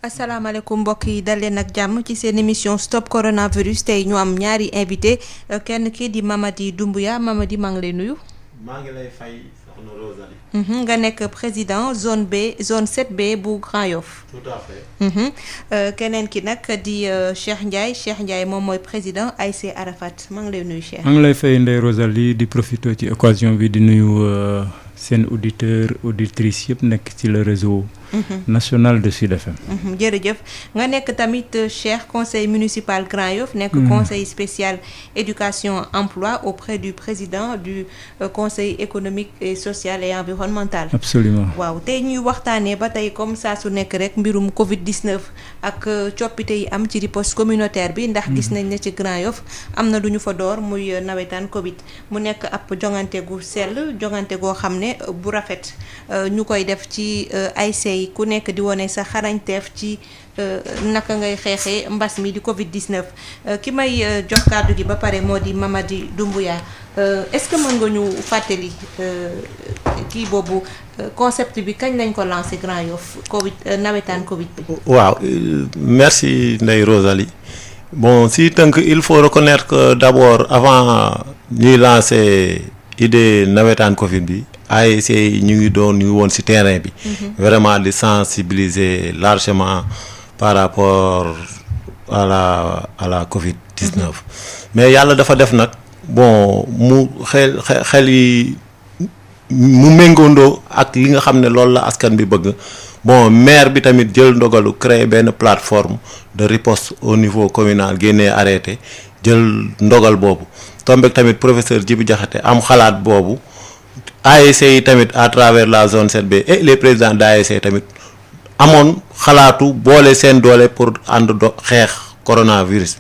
asalaamaaleykum mbokk yi dal leen ak jàmm ci seen émission stop coronavirus tey ñu am ñaari invité kenn kii di Mamady Doumbouya Mamady maa ngi lay nuyu. maa ngi lay fay soxna Rosalie. nga nekk président zone zone 7B bu Grand Yoff. tout à fait. keneen ki nag di Cheikh Ndiaye moom mooy président ASC Arafat maa ngi lay nuyu Cheikh. maa ngi lay fay Ndeye Rosalie di profité ci occasion bi di nuyu seen auditeur auditrice yëpp nekk ci le réseau. national de Sud FM. jërëjëf nga nekk tamit Cheikh conseil municipal Grand Yoff nekk conseil spécial éducation emploi auprès du président du conseil économique et social et environnemental. absolument waaw tey ñuy waxtaanee ba tey comme saa su nekk rek mbirum Covid 19 ak coppite yi am ci riposte communautaire bi ndax gis nañ ne ci Grand Yoff am na lu ñu fa door muy nawetaan Covid mu nekk ab jongante gu sell jongante goo xam ne bu rafet ñu koy def ci ASC ku nekk di wone sa xarañteef ci naka ngay xeexee mbas mi di Covid 19 ki may jox kàddu gi ba pare moo di Mamady Doumbouya est-ce que mën nga ñu fàttali kii boobu concept bi kañ lañ ko lancé Grand Yoff Covid nawetaan Covid bi. waaw merci Ndeye Rosalie bon si tënk il faut reconnaître que d'abord avant ñuy lancer idée nawetaan Covid bi. ASC yi ñu ngi woon ci terrain bi. vraiment di sensibiliser largement par rapport à la Covid 19. mais yàlla dafa def nag bon mu xel yi mu méngóondoo ak li nga xam ne loolu la askan bi bëgg bon maire bi tamit jël ndogalu créer benn plateforme de riposte au niveau communal génnee arrêté jël ndogal boobu tombé tamit professeur Djibi Diakhaté am xalaat boobu. ASC yi tamit à travers la zone 7B et les présidents d'ASC tamit amoon xalaatu boole seen doole pour ànd xeex coronavirus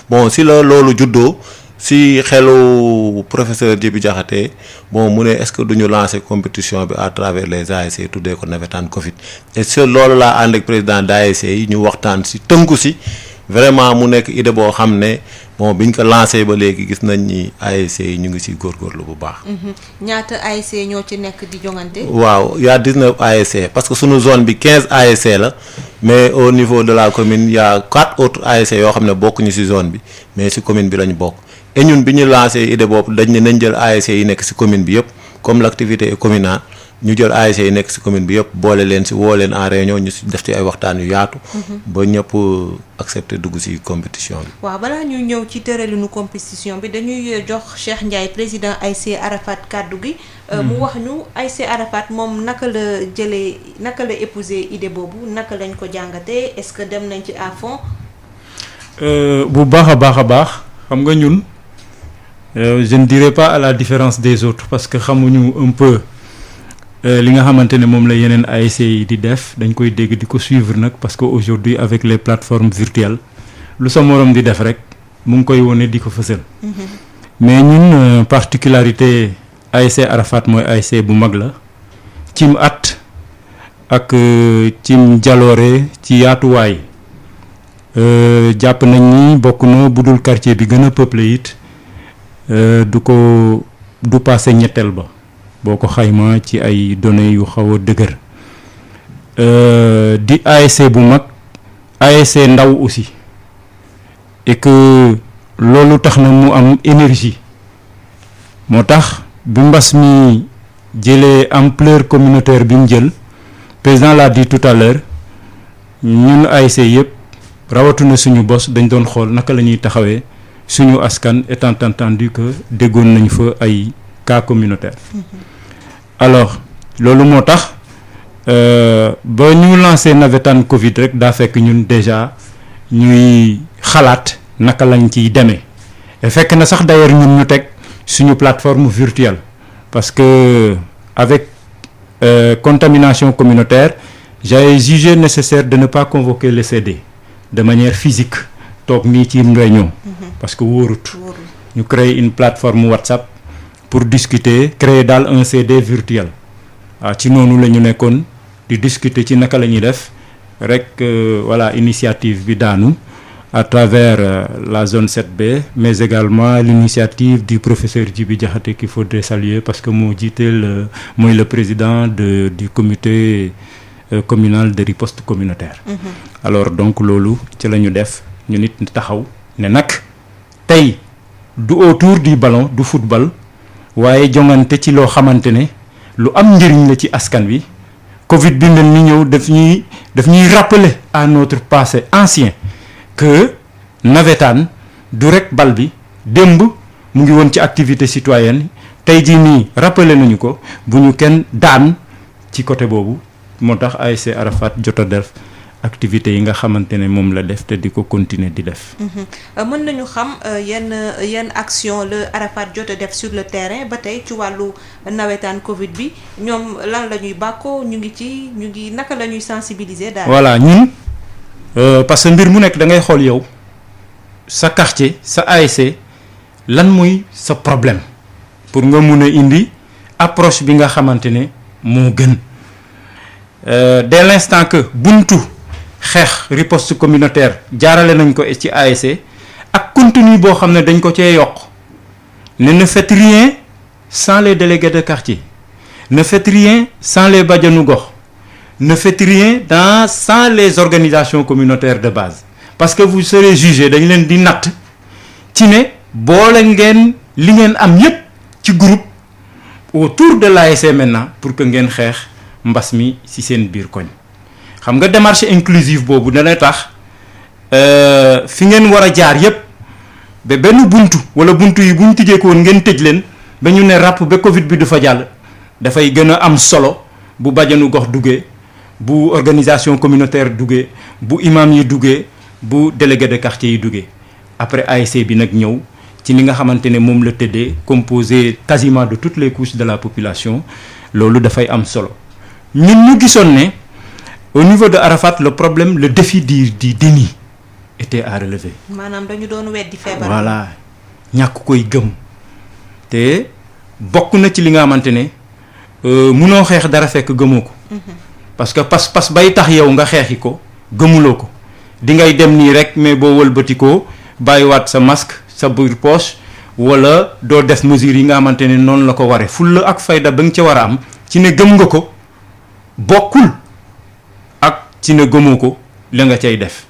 bon si la loolu juddoo si xelu professeur Djibi Diakhaté bon mu ne est-ce que duñu lancer compétition bi à travers les ASC tuddee ko nawetaan Covid et sur loolu laa ànd ak président d'ASC yi ñu waxtaan si tënku si vraiment mu nekk idée boo xam ne bon biñ ko lancé ba léegi gis nañ ni ASC yi ñu ngi ci góorgóorlu bu baax. ñaata ASC ñoo ci nekk di jongante. waaw y a 19 ASC parce que sunu zone bi 15 ASC la mais au niveau de la commune y a 4 autres ASC yoo xam ne bokkuñu ci zone bi mais ci commune bi lañ bokk et ñun bi ñu lancé idée boobu dañ ne nañ jël ASC yi nekk ci commune bi yëpp comme l'activité est communale ñu jël ASC yi nekk ci commune bi yëpp boole leen ci woo leen en réunion ñu ci def ci ay waxtaan yu yaatu. ba ñëpp accepter dugg ci compétition bi. waaw balaa ñuy ñëw ci tëralinu compétition bi dañuy jox Cheikh Ndiaye président ASC Arafat kàddu gi. mu wax ñu ASC Arafat moom naka la épouser idée boobu naka lañ ko jàngatee est-ce que dem nañ ci à fond. bu baax a baax xam nga ñun je ne dirais pas à la différence des autres parce que xamuñu un peu. li nga xamante ne moom la yeneen ASC yi di def dañ koy dégg di ko suivre nag parce que aujourd'hui avec les plateformes virtuelles lu sa moroom di def rek mu ngi koy wone di ko fësal. mais ñun particularité ASC Arafat mooy ASC bu mag la cim at ak cim jaloore ci yaatuwaay jàpp nañ ni bokk na budul quartier bi gën a peuplé it du passé ñetteel ba. boo ko xayma ci ay données yu xaw a dëgër di ASC bu mag ASC ndaw aussi et que loolu tax na mu am énergie moo tax bi mbas mi jëlee ampleur communautaire bi mu jël président l'a dit tout à l'heure ñun ASC yëpp rawatuna suñu bos dañ doon xool naka la ñuy taxawee suñu askan étant entendu que déggoon nañ fa ay cas communautaire alors loolu moo tax ba ñu lancé nawetaan Covid rek daa fekk ñun déjà ñuy xalaat naka lañ ciy demee et fekk na sax d'ailleurs ñun ñu teg suñu plateforme virtuelle parce que avec contamination communautaire j'ai jugé nécessaire de ne pas convoquer les CD de manière physique toog nii ci réunion parce que wóorut ñu créer une plateforme WhatsApp pour discuter créer daal un CD virtuel waaw ci noonu la ñu nekkoon di discuter ci naka la ñuy def rek voilà initiative bi daanu à travers la zone 7B mais également l'initiative du professeur Djibi Diakhaté qu'il faudrait saluer parce que moo jiite mooy le président du comité communal de riposte communautaire. Alors donc loolu ci la ñu def ñu nit taxaw ne nag tey du autour du ballon du football waaye jongante ci loo xamante ne lu am njëriñ la ci askan wi. Covid bi mel ni ñëw daf ñuy rappeler à notre passé ancien que navétane du rek bal bi démb mu ngi woon ci activité citoyenne tey jii nii rappeler nañu ko bu ñu kenn daan ci côté boobu moo tax ASC Arafat jot a def activités yi nga xamante ne moom la def te di ko continuer di def. mën nañu xam yenn action la Arafat jot a def sur le terrain ba tey ci wàllu nawetaan Covid bi ñoom lan la ñuy bàkkoo ñu ngi naka la ñuy sensibiliser daal. voilà ñun parce que mbir mu nekk da ngay xool yow sa quartier sa ASC lan mooy sa problème pour nga mun a indi approche bi nga xamante ne moo gën dès l'instant que buntu. xeex riposte communautaire jaarale nañ ko ci ASC ak contenu boo xam ne dañ ko cee yokk ne faites rien sans les délégués de quartier ne faites rien sans les bajanu gox ne faites rien sans les organisations communautaires de base parce que vous serez jugé dañ leen di natt ci ne boole ngeen li ngeen am yépp ci groupe autour de l'ASC maintenant pour que ngeen xeex mbas mi ci seen biir koñ xam nga démarche inclusive boobu dana tax fi ngeen war a jaar yépp ba benn buntu wala buntu yi bu ñu tijjee ko woon ngeen tëj leen ba ñu ne ràpp ba Covid bi du fa jàll dafay gën a am solo bu bajanu gox duggee bu organisation communautaire duggee bu imam yi duggee bu délégué de quartier yi duggee après ASC bi nag ñëw ci li nga xamante ne moom la tëddee composé quasiment de toutes les couches de la population loolu dafay am solo ñun ñu gisoon ne. Au niveau de Arafat le problème le défi du déni était à relever. maanaam dañu doon weddi feebar. voilà ñàkk koy gëm te bokk na ci li nga xamante ne munoo xeex dara fekk gëmoo ko. parce que pas bay tax yow nga xeexi ko gëmuloo ko di ngay dem nii rek mais boo wëlbatikoo bàyyiwaat sa masque sa biir poche wala doo def mesures yi nga xamante ne noonu la ko waree fulla ak fayda ba nga ca war a am ci ne gëm nga ko bokkul. ci ne gëmoo ko la nga cay def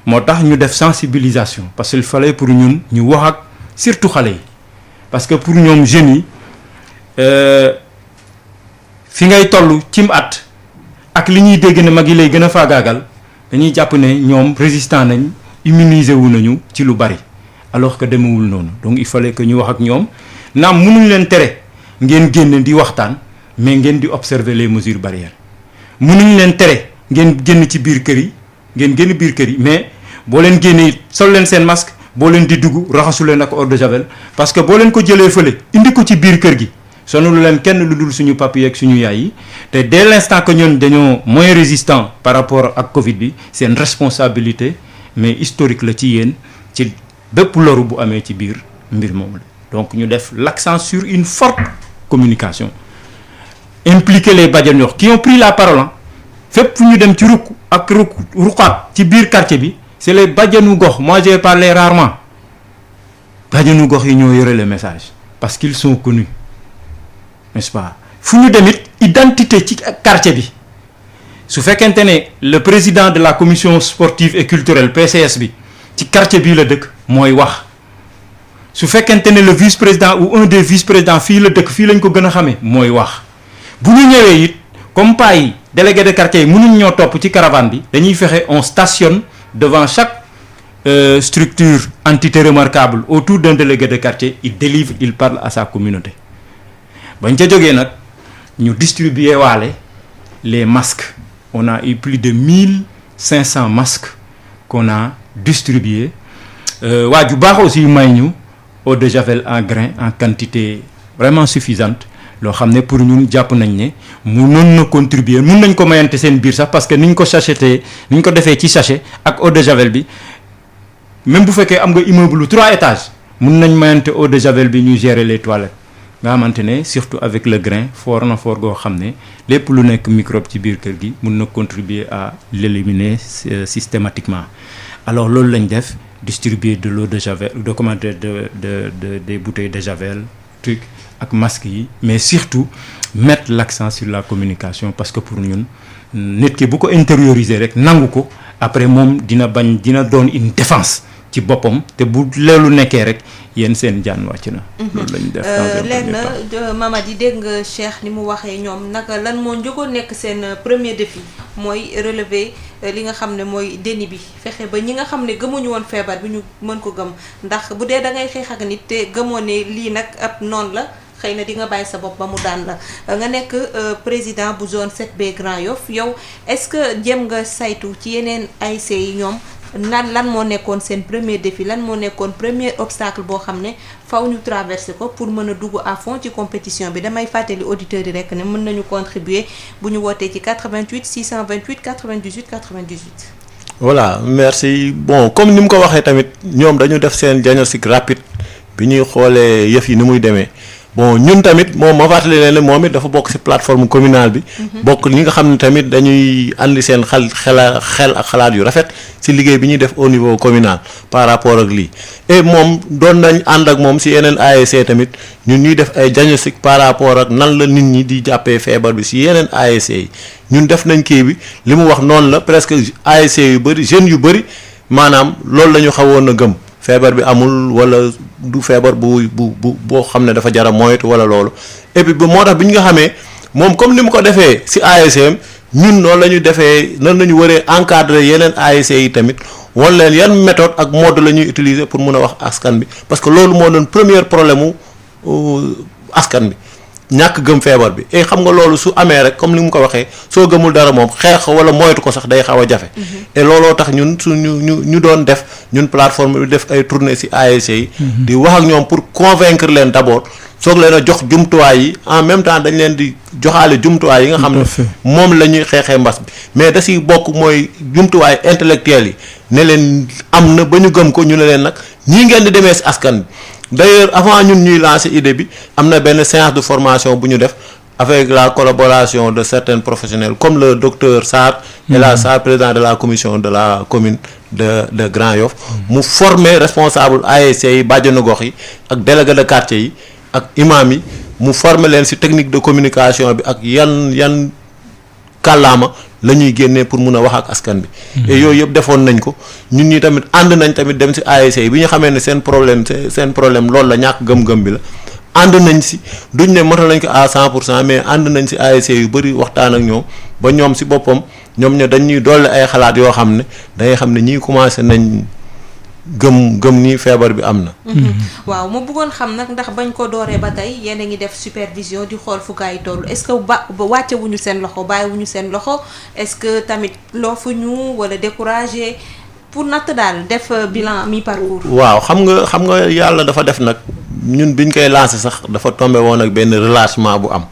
moo tax ñu def sensibilisation parce que il fallait pour ñun ñu wax ak surtout xale yi parce que pour ñoom jeunes yi fi ngay toll cim at ak li ñuy dégg ne mag yi lay gën a faagaagal dañuy jàpp ne ñoom résistant nañ immunisé wu nañu ci lu bari alors que demewul noonu donc il fallait que ñu wax ak ñoom naam mënuñ leen tere ngeen génn di waxtaan mais ngeen di observer les mesures barrières mënuñ leen tere. ngeen génn ci biir kër yi ngeen génn biir kër yi mais boo leen génnee sol leen seen masque boo leen di dugg raxasu leen ak eau de javel parce que boo leen ko jëlee fële indi ko ci biir kër gi sonalu leen kenn lu dul suñu papa yi ak suñu yaay yi te dès l'instant que ñoon dañoo moins résistant par rapport ak Covid bi seen responsabilité mais historique la ci yéen ci bépp loru bu amee ci biir mbir moom la donc ñu def l'accent sur une forte communication impliquer les bajanox qui ont pris la parole fépp fu ñu dem ci ruqaat ci biir quartier bi c'est les bajanu gox moi j'ai parlé rarement bajanu gox yi ñoo yore le message parce qu'ils sont connus n'est-ce pas fu ñu demit identité ci quartier bi su fekkente ne le président de la commission sportive et culturelle PCS bi ci quartier bii la dëkk mooy wax su fekkente ne le vice-président ou un des vice-présidents fii la dëkk fii lañ ko gën a xamee mooy wax bu ñu ñëwee it comme pas yi délégué de quartier yi mënuñ ñoo topp ci caravane bi dañuy fexe on stationne devant chaque structure entité remarquable autour d'un délégué de quartier il délivre il parle à sa communauté bañ ca jógee nag ñu distribuer waale les masques on a eu plus de 1500 masques qu'on a distribués waa ju baax aussi may ñu eau de javel en grain en quantité vraiment suffisante loo xam ne pour ñun jàpp nañ ne mënoon na contribuer mun nañ ko mayante seen biir sax parce que niñ ko sachetee niñ ko defee ci sachet ak eau de javel bi même bu fekkee am nga immeuble 3 étages mun nañ mayante eau de javel bi ñu gérer les toilettes nga xamante ne surtout avec le grain fort na fort goo xam ne lépp lu nekk microbe ci biir kër gi mun na contribuer à l'éliminer systématiquement alors loolu lañ def distribuer de l'eau de javel de commander des bouteilles de javel truc ak masque yi mais surtout mettre l'accent sur la communication parce que pour ñun nit ki bu ko intérioriser rek nangu ko après moom dina doon une défense ci boppam te bu leelu nekkee rek yéen seen jaan wàcc na. loolu lañu def leer na Mamady dégg nga Cheikh ni mu waxee ñoom naka lan moo njëkkoon nekk seen premier défi mooy relever li nga xam ne mooy déni bi fexe ba ñi nga xam ne gëmuñu woon feebar bi ñu mën ko gëm ndax bu dee da ngay xeex ak nit te gëmoo ne lii nag ab noonu la xëy na di nga bàyyi sa bopp ba mu daan la nga nekk président bu zone 7B Grand Yoff yow est-ce que jéem nga saytu ci yeneen ASC yi ñoom lan moo nekkoon seen premier défi lan moo nekkoon premier obstacle boo xam ne faw ñu traversé ko pour mën a dugg à fond ci compétition bi damay fàttali auditeurs yi rek ne mën nañu contribuer bu ñu wootee ci 88 628 98 98. voilà merci bon comme ni mu ko waxee tamit ñoom dañu def seen diagnostic rapide bi ñuy xoolee yëf yi ni muy demee bon ñun tamit moom ma fàttali leen ne moom it dafa bokk ci plateforme communale bi. bokk ñi nga xam ne tamit dañuy andi seen xel ak xalaat yu rafet ci liggéey bi ñuy def au niveau communal par rapport ak lii. et moom doon nañ ànd ak moom ci yeneen ASC tamit ñun ñuy def ay diagnostic par rapport ak nan la nit ñi di jàppee feebar bi ci yeneen ASC yi ñun def nañ kii bi li mu wax noonu la presque ASC yu bëri jeunes yu bëri maanaam loolu la ñu xawoon a gëm. feebar bi amul wala du feebar bu boo xam ne dafa jara moytu wala loolu et puis moo tax bi ñu nga xamee moom comme ni mu ko defee ci ASM ñun noonu la ñu defee nan la ñu waree encadrer yeneen ASC yi tamit wan leen yan méthode ak mode la ñuy utiliser pour mun a wax askan bi parce que loolu moo doon premier problème mu askan bi ñàkk gëm feebar bi et xam nga loolu su amee rek comme ni mu ko waxee soo gëmul dara moom xeex wala moytu ko sax day xaw a jafe. et looloo tax ñun ñu doon def ñun plateforme bi def ay tournée ci ASC yi. di wax ak ñoom pour convaincre leen d'abord soog leen a jox jumtuwaay yi en même temps dañ leen di joxaale jumtuwaay yi nga xam ne moom la ñuy xeexee mbas bi mais da ciy bokk mooy jumtuwaay intellectuel yi ne leen am na ba ñu gëm ko ñu ne leen nag ñii ngeen di demee ci askan bi. d'ailleurs avant ñun ñuy lancer idée bi am na benn séance de formation bu ñu def avec la collaboration de certains professionnels comme le docteur Sarr El Hadj Sarr président de la commission de la commune de Grand Yoff mu former responsable ASC yi bàjjenu gox yi ak délégué de quartier yi ak imam yi mu former leen ci technique de communication bi ak yan kàllaama la ñuy génnee pour mun a wax ak askan bi. et yooyu yëpp defoon nañ ko ñun ñi tamit ànd nañ tamit dem ci ASC yi bi ñu xamee ne seen problème loolu la ñàkk gëm-gëm bi la ànd nañ ci duñ ne motal nañ ko à 100% mais ànd nañ ci ASC yu bari waxtaan ak ñoom ba ñoom ci boppam ñoom ñoo dañuy dolli ay xalaat yoo xam ne dangay xam ne ñii commencé nañ gëm ni feebar bi am na. waaw ma bëggoon xam nag ndax bañ ko dooree ba tey yéen a ngi def supervision di xool fu gaa yi toll est-ce que ba wàcce wuñu seen loxo bàyyiwuñu seen loxo est-ce que tamit loofuñu wala découragé pour natt daal def bilan mi-parcours. waaw xam nga yàlla dafa def nag ñun biñ koy lancé sax dafa tombé woon ak benn relâchement bu am.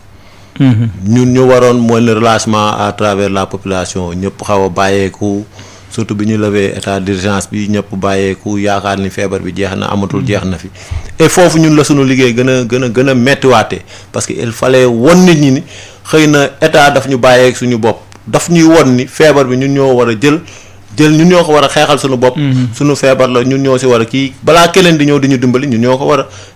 ñun ñu waroon mooy le relâchement à travers la population ñëpp xaw a bàyyeeku. surtout bi ñu levé état d'urgence bi ñëpp bàyyeeku yaakaar ni feebar bi jeex na amatul jeex na fi et foofu ñun la sunu liggéey gën a méttiwaatee parce que il fallait won nit ñi ni xëy na état daf ñu bàyyeek suñu bopp daf ñuy won ni feebar bi ñun ñoo war a jël ñun ñoo ko war a xeexal suñu bopp. suñu feebar la ñun ñoo ci war a kii balaa keneen di ñëw di ñu dimbali ñun ñoo ko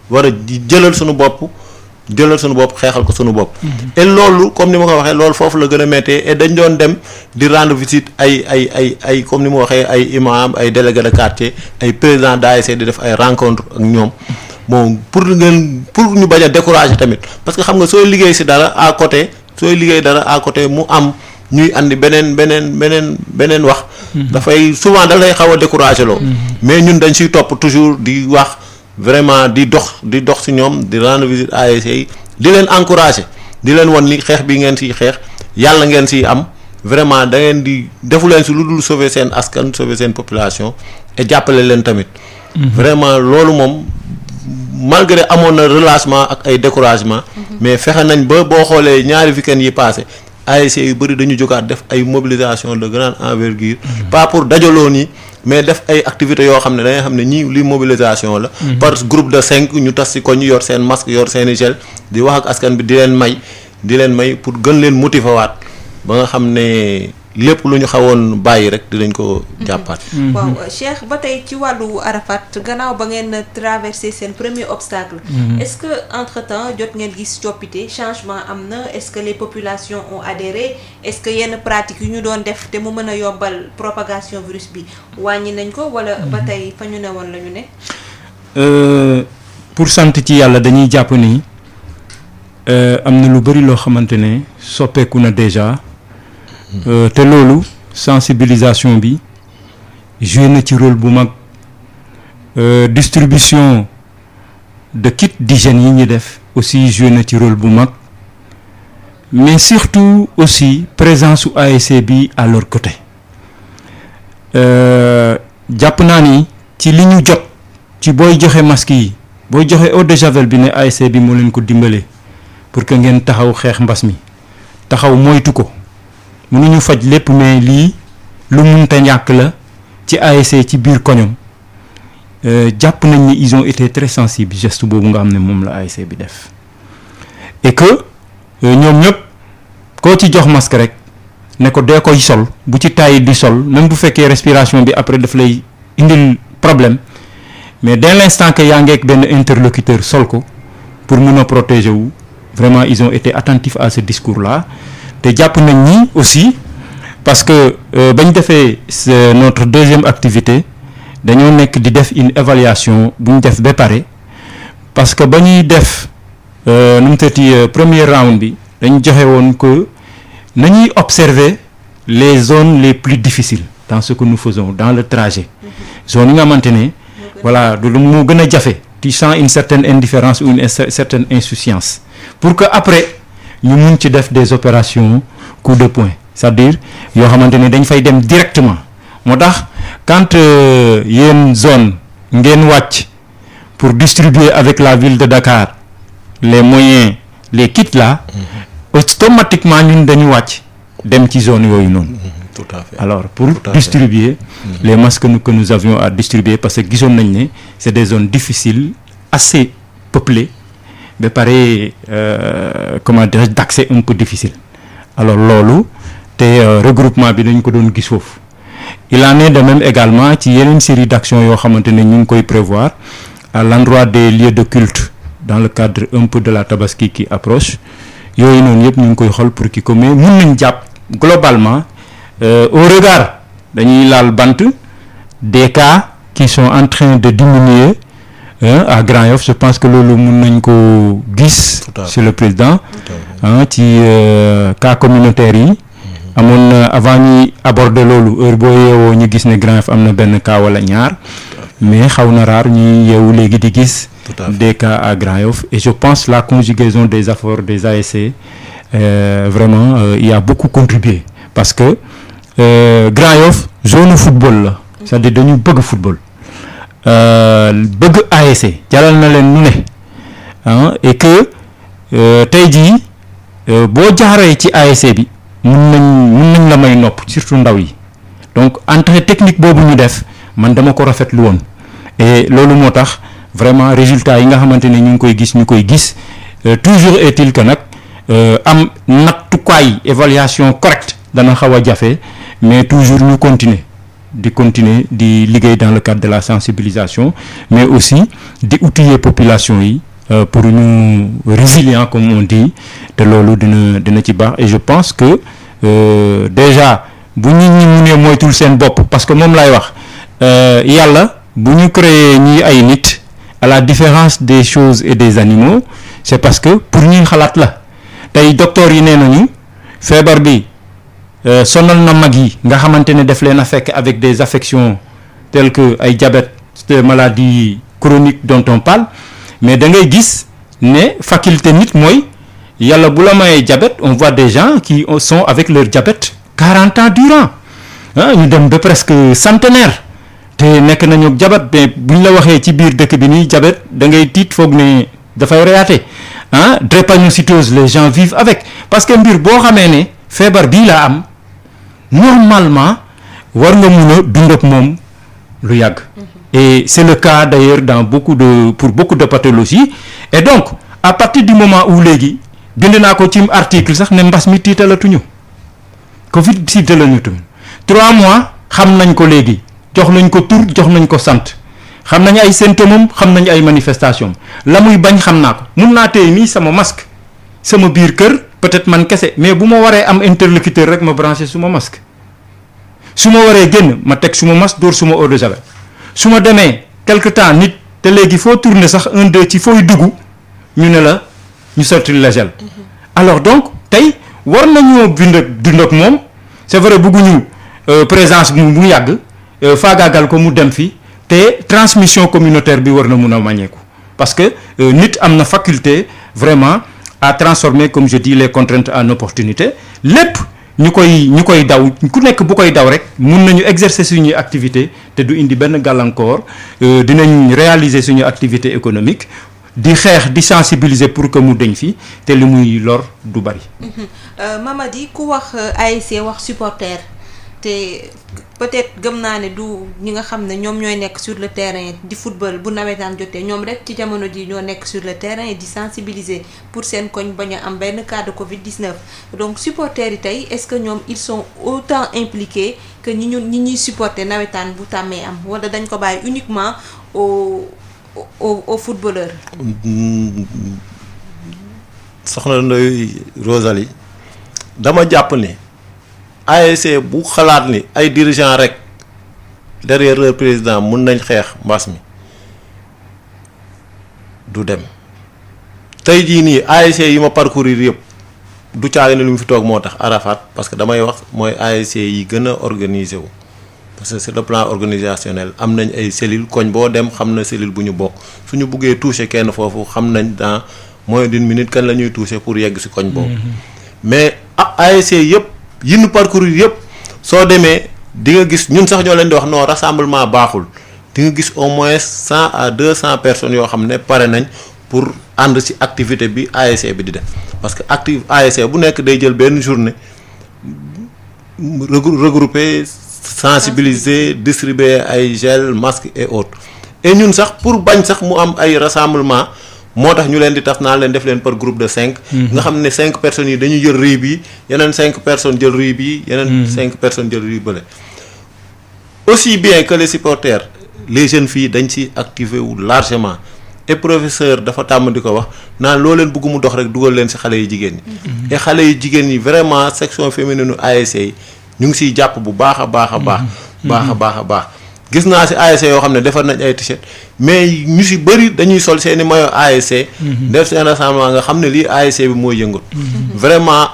war a jëlal suñu bopp. xeexal ko suñu bopp. et loolu comme ni ma ko waxee loolu foofu la gën a méttee et dañ doon dem di rendre visite ay comme ni ma waxee ay imam ay délégué de quartier ay président d'ASC di def ay rencontre ak ñoom bon pour ñu bañ a décourager tamit parce que xam nga sooy liggéey ci dara à côté mu am ñuy andi beneen wax. dafay souvent da lay xaw a décourager loo. mais ñun dañ ciy topp toujours di wax. vraiment di dox ci ñoom di rendre visite ASC yi di leen encourager di leen won ni xeex bi ngeen ciy xeex yàlla ngeen ciy am vraiment da ngeen di defu leen ci lu dul sauver seen askan sauver seen population et jàppale leen tamit. vraiment loolu moom malgré amoon na relâchement ak ay découragement. mais fexe nañ ba boo xoolee ñaari week-end yi passé ASC yu bari dañu jógaat def ay mobilisation de grande envergure. pas pour dajaloo nii. mais def ay activités yoo xam ne da nga xam ne ñii lii mobilisation la. par groupe de 5 ñu tas ci ko ñu yor seen masque yor seen i gel di wax ak askan bi di leen may pour gën leen motiver waat ba nga xam ne lépp lu ñu xawoon bàyyi rek dinañ ko jàppaat. waaw Cheikh ba tey ci wàllu Arafat gannaaw ba ngeen traversé seen premier obstacle. est-ce que entre-temps jot ngeen gis coppite changement am na est-ce que les populations ont adhéré est-ce que yenn pratiques yu ñu doon def te mu mën a yombal propagation virus bi wàññi nañ ko wala ba tey fa ñu ne woon la ñu ne. pour sant ci yàlla dañuy jàpp ni am na lu bari loo xamante ne soppeeku na déjà te loolu sensibilisation bi joué na ci rôle bu mag distribution de kits d'hygiène yi ñu def aussi joué na ci rôle bu mag mais surtout aussi présence su ASC bi à leur côté jàpp naa ni ci li ñu jot ci booy joxe masque yi booy joxe eau de javel bi ne ASC bi moo leen ko dimbale pour que ngeen taxaw xeex mbas mi taxaw moytu ko mënuñu faj lépp mais lii lu munta ñàkk la ci ASC ci biir koñom jàpp nañ ni ils ont été très sensibles geste boobu nga xam ne moom la ASC bi def et que ñoom ñëpp koo ci jox masque rek ne ko dee koy sol bu ci tàyyi di sol même bu fekkee respiration bi après daf lay indil problème mais dès l'instant que yaa ngeek benn interlocuteur sol ko pour mun a protéger wu vraiment ils ont été attentifs à ce discours-là te jàpp nañ ni aussi parce que bañ defee notre deuxième activité dañoo nekk di def une évaluation bu ñu def ba pare parce que ba ñuy def nu mu tëddee premier round bi dañ joxe woon que nañuy observer les zones les plus difficiles dans ce que nous faisons dans le trajet zone yi nga xamante ne voilà du lu mu gën a jafe tu sens une certaine indifférence ou une certaine insouciance pour que après ñu mun ci def des opérations coup de poing c'est-à-dire yoo xamante ne dañ fay dem directement moo tax quand yéen zone ngeen wàcc pour distribuer avec la ville de Dakar les moyens les kits là automatiquement ñun dañu wàcc dem ci zone yooyu noonu. Tout à fait. Alors pour distribuer les masques que nous avions à distribuer parce que gisoon nañ ne c'est des zones difficiles assez peuplées ba pare comment dirais-je d'accès un peu difficile alors loolu te regroupement bi dañ ko doon gis foofu il en est de même également ci yeneen série d'actions yoo xamante ne ñu ngi koy prévoir à l'endroit des lieux de culte dans le cadre un peu de la tabaski qui approche yooyu noonu yëpp ñu ngi koy xool pour kii ko mais mun nañ jàpp globalement au regard dañuy laal bant des cas qui sont en train de diminuer à Grand Yoff je pense que loolu mun nañ ko gis sur le président ci cas communautaire yi amoon na avant ñuy aborder loolu heure boo yeewoo ñu gis ne Grand Yoff am na benn cas wala ñaar mais xaw na rare ñuy yeewu léegi di gis des cas à Grand Yoff et je pense la conjugaison des efforts des ASC vraiment il y a beaucoup contribué parce que Grand Yoff zone football la c'est-à-dire dañu bëgg football bëgg ASC jaral na leen nu ne et que tey jii boo jaaree ci ASC bi mun nañ la may nopp surtout ndaw yi donc entrée technique boobu ñu def man dama ko rafetlu woon et loolu moo tax vraiment résultat yi nga xamante ne ñu koy gis toujours est-il que nag am nattukaay évaluation correcte dana xaw a jafe mais toujours ñu continuer di liggéey dans le cadre de la sensibilisation mais aussi di outiller population yi pour ñu résilient comme on dit te loolu dina ci baax et je pense que déjà bu nit ñi mu ne moytul seen bopp parce que moom lay wax yàlla bu ñu créer ñi ay nit à la différence des choses et des animaux c'est parce que pour ñuy xalaat la tey docteur yi nee nañu feebar bi sonal na mag yi nga xamante ne def leen a fekk avec des affections telles que ay diabète des maladies chroniques dont on parle mais da ngay gis ne faculté nit mooy yàlla bu la mayee diabète on voit des gens qui sont avec leur diabète 40 ans durant ñu dem ba presque centenaire te nekk nañu diabète mais buñ la waxee ci biir dëkk bi nii diabète da ngay tiit foog ne dafay reyaate drépanocytose les gens vivent avec parce que mbir boo xamee ne feebar bii laa am normalement war nga mun a dund ak moom lu yàgg et c'est le cas d'ailleurs pour beaucoup de pathologies et donc à partir du moment où léegi bind naa ko ci article sax ne mbas mi tiitalatuñu Covid cité la ñu tudd 3 mois xam nañ ko léegi jox nañ ko tur jox nañ ko sant xam nañ ay symptômes xam nañ ay manifestations la muy bañ xam naa ko mun naa téye nii sama masque sama biir kër peut-être man kese mais bu ma waree am interlocuteur rek ma branché suma masque su ma waree génn ma teg suma masque dóor suma eau de javel su ma demee quelque temps nit te léegi foo tourner sax 1-2 ci fooy dugg ñu ne la ñu sotti la gel alors donc tey war nañoo dund ak moom c'est vrai bëgguñu présence mu yàgg faagaagal ko mu dem fi te transmission communautaire bi war na mun a wàññeeku parce que nit am na faculté vraiment à transformer comme je dis les contraintes en opportunité lépp ñu koy daw ku nekk bu koy daw rek mun nañu exercer suñuy activité te du indi benn gàllankoor dinañ réaliser suñu activité économique di xeex di sensibiliser pour que mu deñ fi te li muy lor du bari. Mamady ku wax ASC wax supporter te peut-être gëm naa ne du ñi nga xam ne ñoom ñooy nekk sur le terrain di football bu nawetaan jotee ñoom rek ci jamono ji ñoo nekk sur le terrain di sensibiliser pour seen koñ bañ a am benn cas de Covid-19 donc supporters yi tey est-ce que ñoom ils sont autant impliqués que ñi ñuy supporter nawetaan bu tàmmee am wala dañ ko bàyyi uniquement aux footballeurs. soxna Ndoye Rosalie dama jàpp ni ASC bu xalaat ni ay dirigeants rek derrière leur président mun nañ xeex mbas mi du dem tey jii nii ASC yi ma parcourir yëpp du caagi ne lu mu fi toog moo tax Arafat parce que damay wax mooy ASC yi gën a organiser wu parce que sur le plan organisationnel am nañ ay cellules koñ boo dem xam na cellule bu ñu bokk suñu buggee toucher kenn foofu xam nañ dans moins d'une minute kan la ñuy toucher pour yegg ci koñ boobu mais ASC yëpp yi ñu parcourir yëpp soo demee di nga gis ñun sax ñoo leen di wax non rassemblement baaxul di nga gis au moins 100 à 200 personnes yoo xam ne pare nañ pour ànd ci activité bi ASC bi di def parce que ASC bu nekk day jël benn journée regrouper sensibiliser distribuer ay gel masque et autres et ñun sax pour bañ sax mu am ay rassemblement moo tax ñu leen di tas naa leen def leen par groupe de 5. nga xam ne 5 personnes yi dañuy jël riz bi yeneen 5 personnes jël riz bi yeneen 5 personnes jël riz bële. aussi bien que les supporters les jeunes filles dañ ci activé wu largement et professeur dafa tàmm di ko wax naan loo leen bëgg mu dox rek dugal leen ci xale yu jigéen ñi. et xale yu jigéen ñi vraiment section féminine ASC yi ñu ngi ciy jàpp bu baax a baax a baax. baax a baax. gis naa ci ASC yoo xam ne defar nañ ay t-shirt mais ñu ci bëri dañuy sol seeni maillot ASC. def seen rassemblement nga xam ne lii ASC bi mooy yëngut. vraiment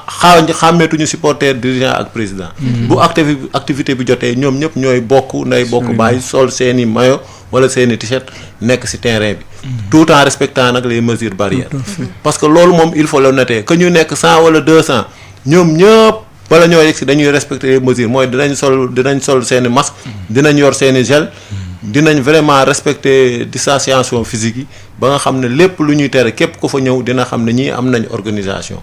xàmmeetuñu supporter dirigeant ak président. bu activité bi jotee ñoom ñëpp ñooy bokk nday bokk bàyyi sol seeni maillot wala seeni t-shirt nekk ci terrain bi. tout en respectant nag les mesures barrières. parce que loolu moom il faut le noter que ñu nekk 100 wala 200 ñoom ñëpp. wala ñoo yegg si dañuy respecter les mesures mooy dinañ sol seeni masque dinañ yor seeni gel dinañ vraiment respecter distanciation physique yi ba nga xam ne lépp lu ñuy tere képp ku fa ñëw dina xam ne ñii am nañ organisation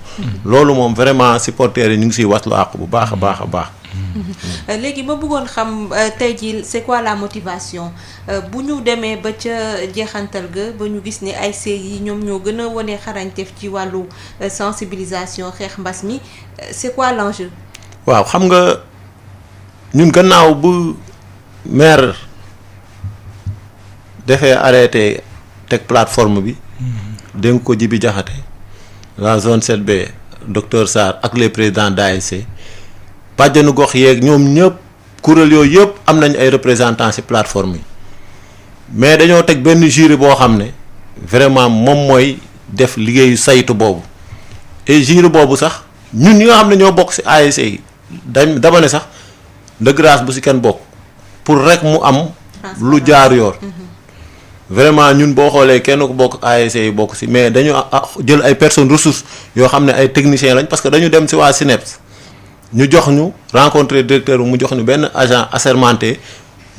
loolu moom vraiment supporters yi ñu ngi siy waslu àq bu baax a baax a baax. léegi ma bëggoon xam tey jii c'est quoi la motivation bu ñu demee ba ca jeexantal ga ba ñu gis ne ASC yi ñoom ñoo gën a wane xarañteef ci wàllu sensibilisation xeex mbas mi c'est quoi l'enjeu? waaw xam nga ñun gannaaw bu maire defee arrêté teg plateforme bi dénk ko Djibi Diakhaté la zone 7B docteur Sarr ak les présidents d'ASC bàjjanu gox yeeg ñoom ñëpp kuréel yooyu yëpp am nañ ay représentants ci plateforme yi mais dañoo teg benn jury boo xam ne vraiment moom mooy def liggéeyu saytu boobu et jury boobu sax ñun ñi nga xam ne ñoo bokk ci ASC yi dama ne sax de grâce bu ci kenn bokk pour rek mu am lu jaar yoon vraiment ñun boo xoolee kenn ku bokk ASC yi bokk ci mais dañu jël ay personnes ressources yoo xam ne ay techniciens lañ parce que dañu dem ci waa SNEIPS ñu jox ñu rencontrer directeur bi mu jox ñu benn agent assermenté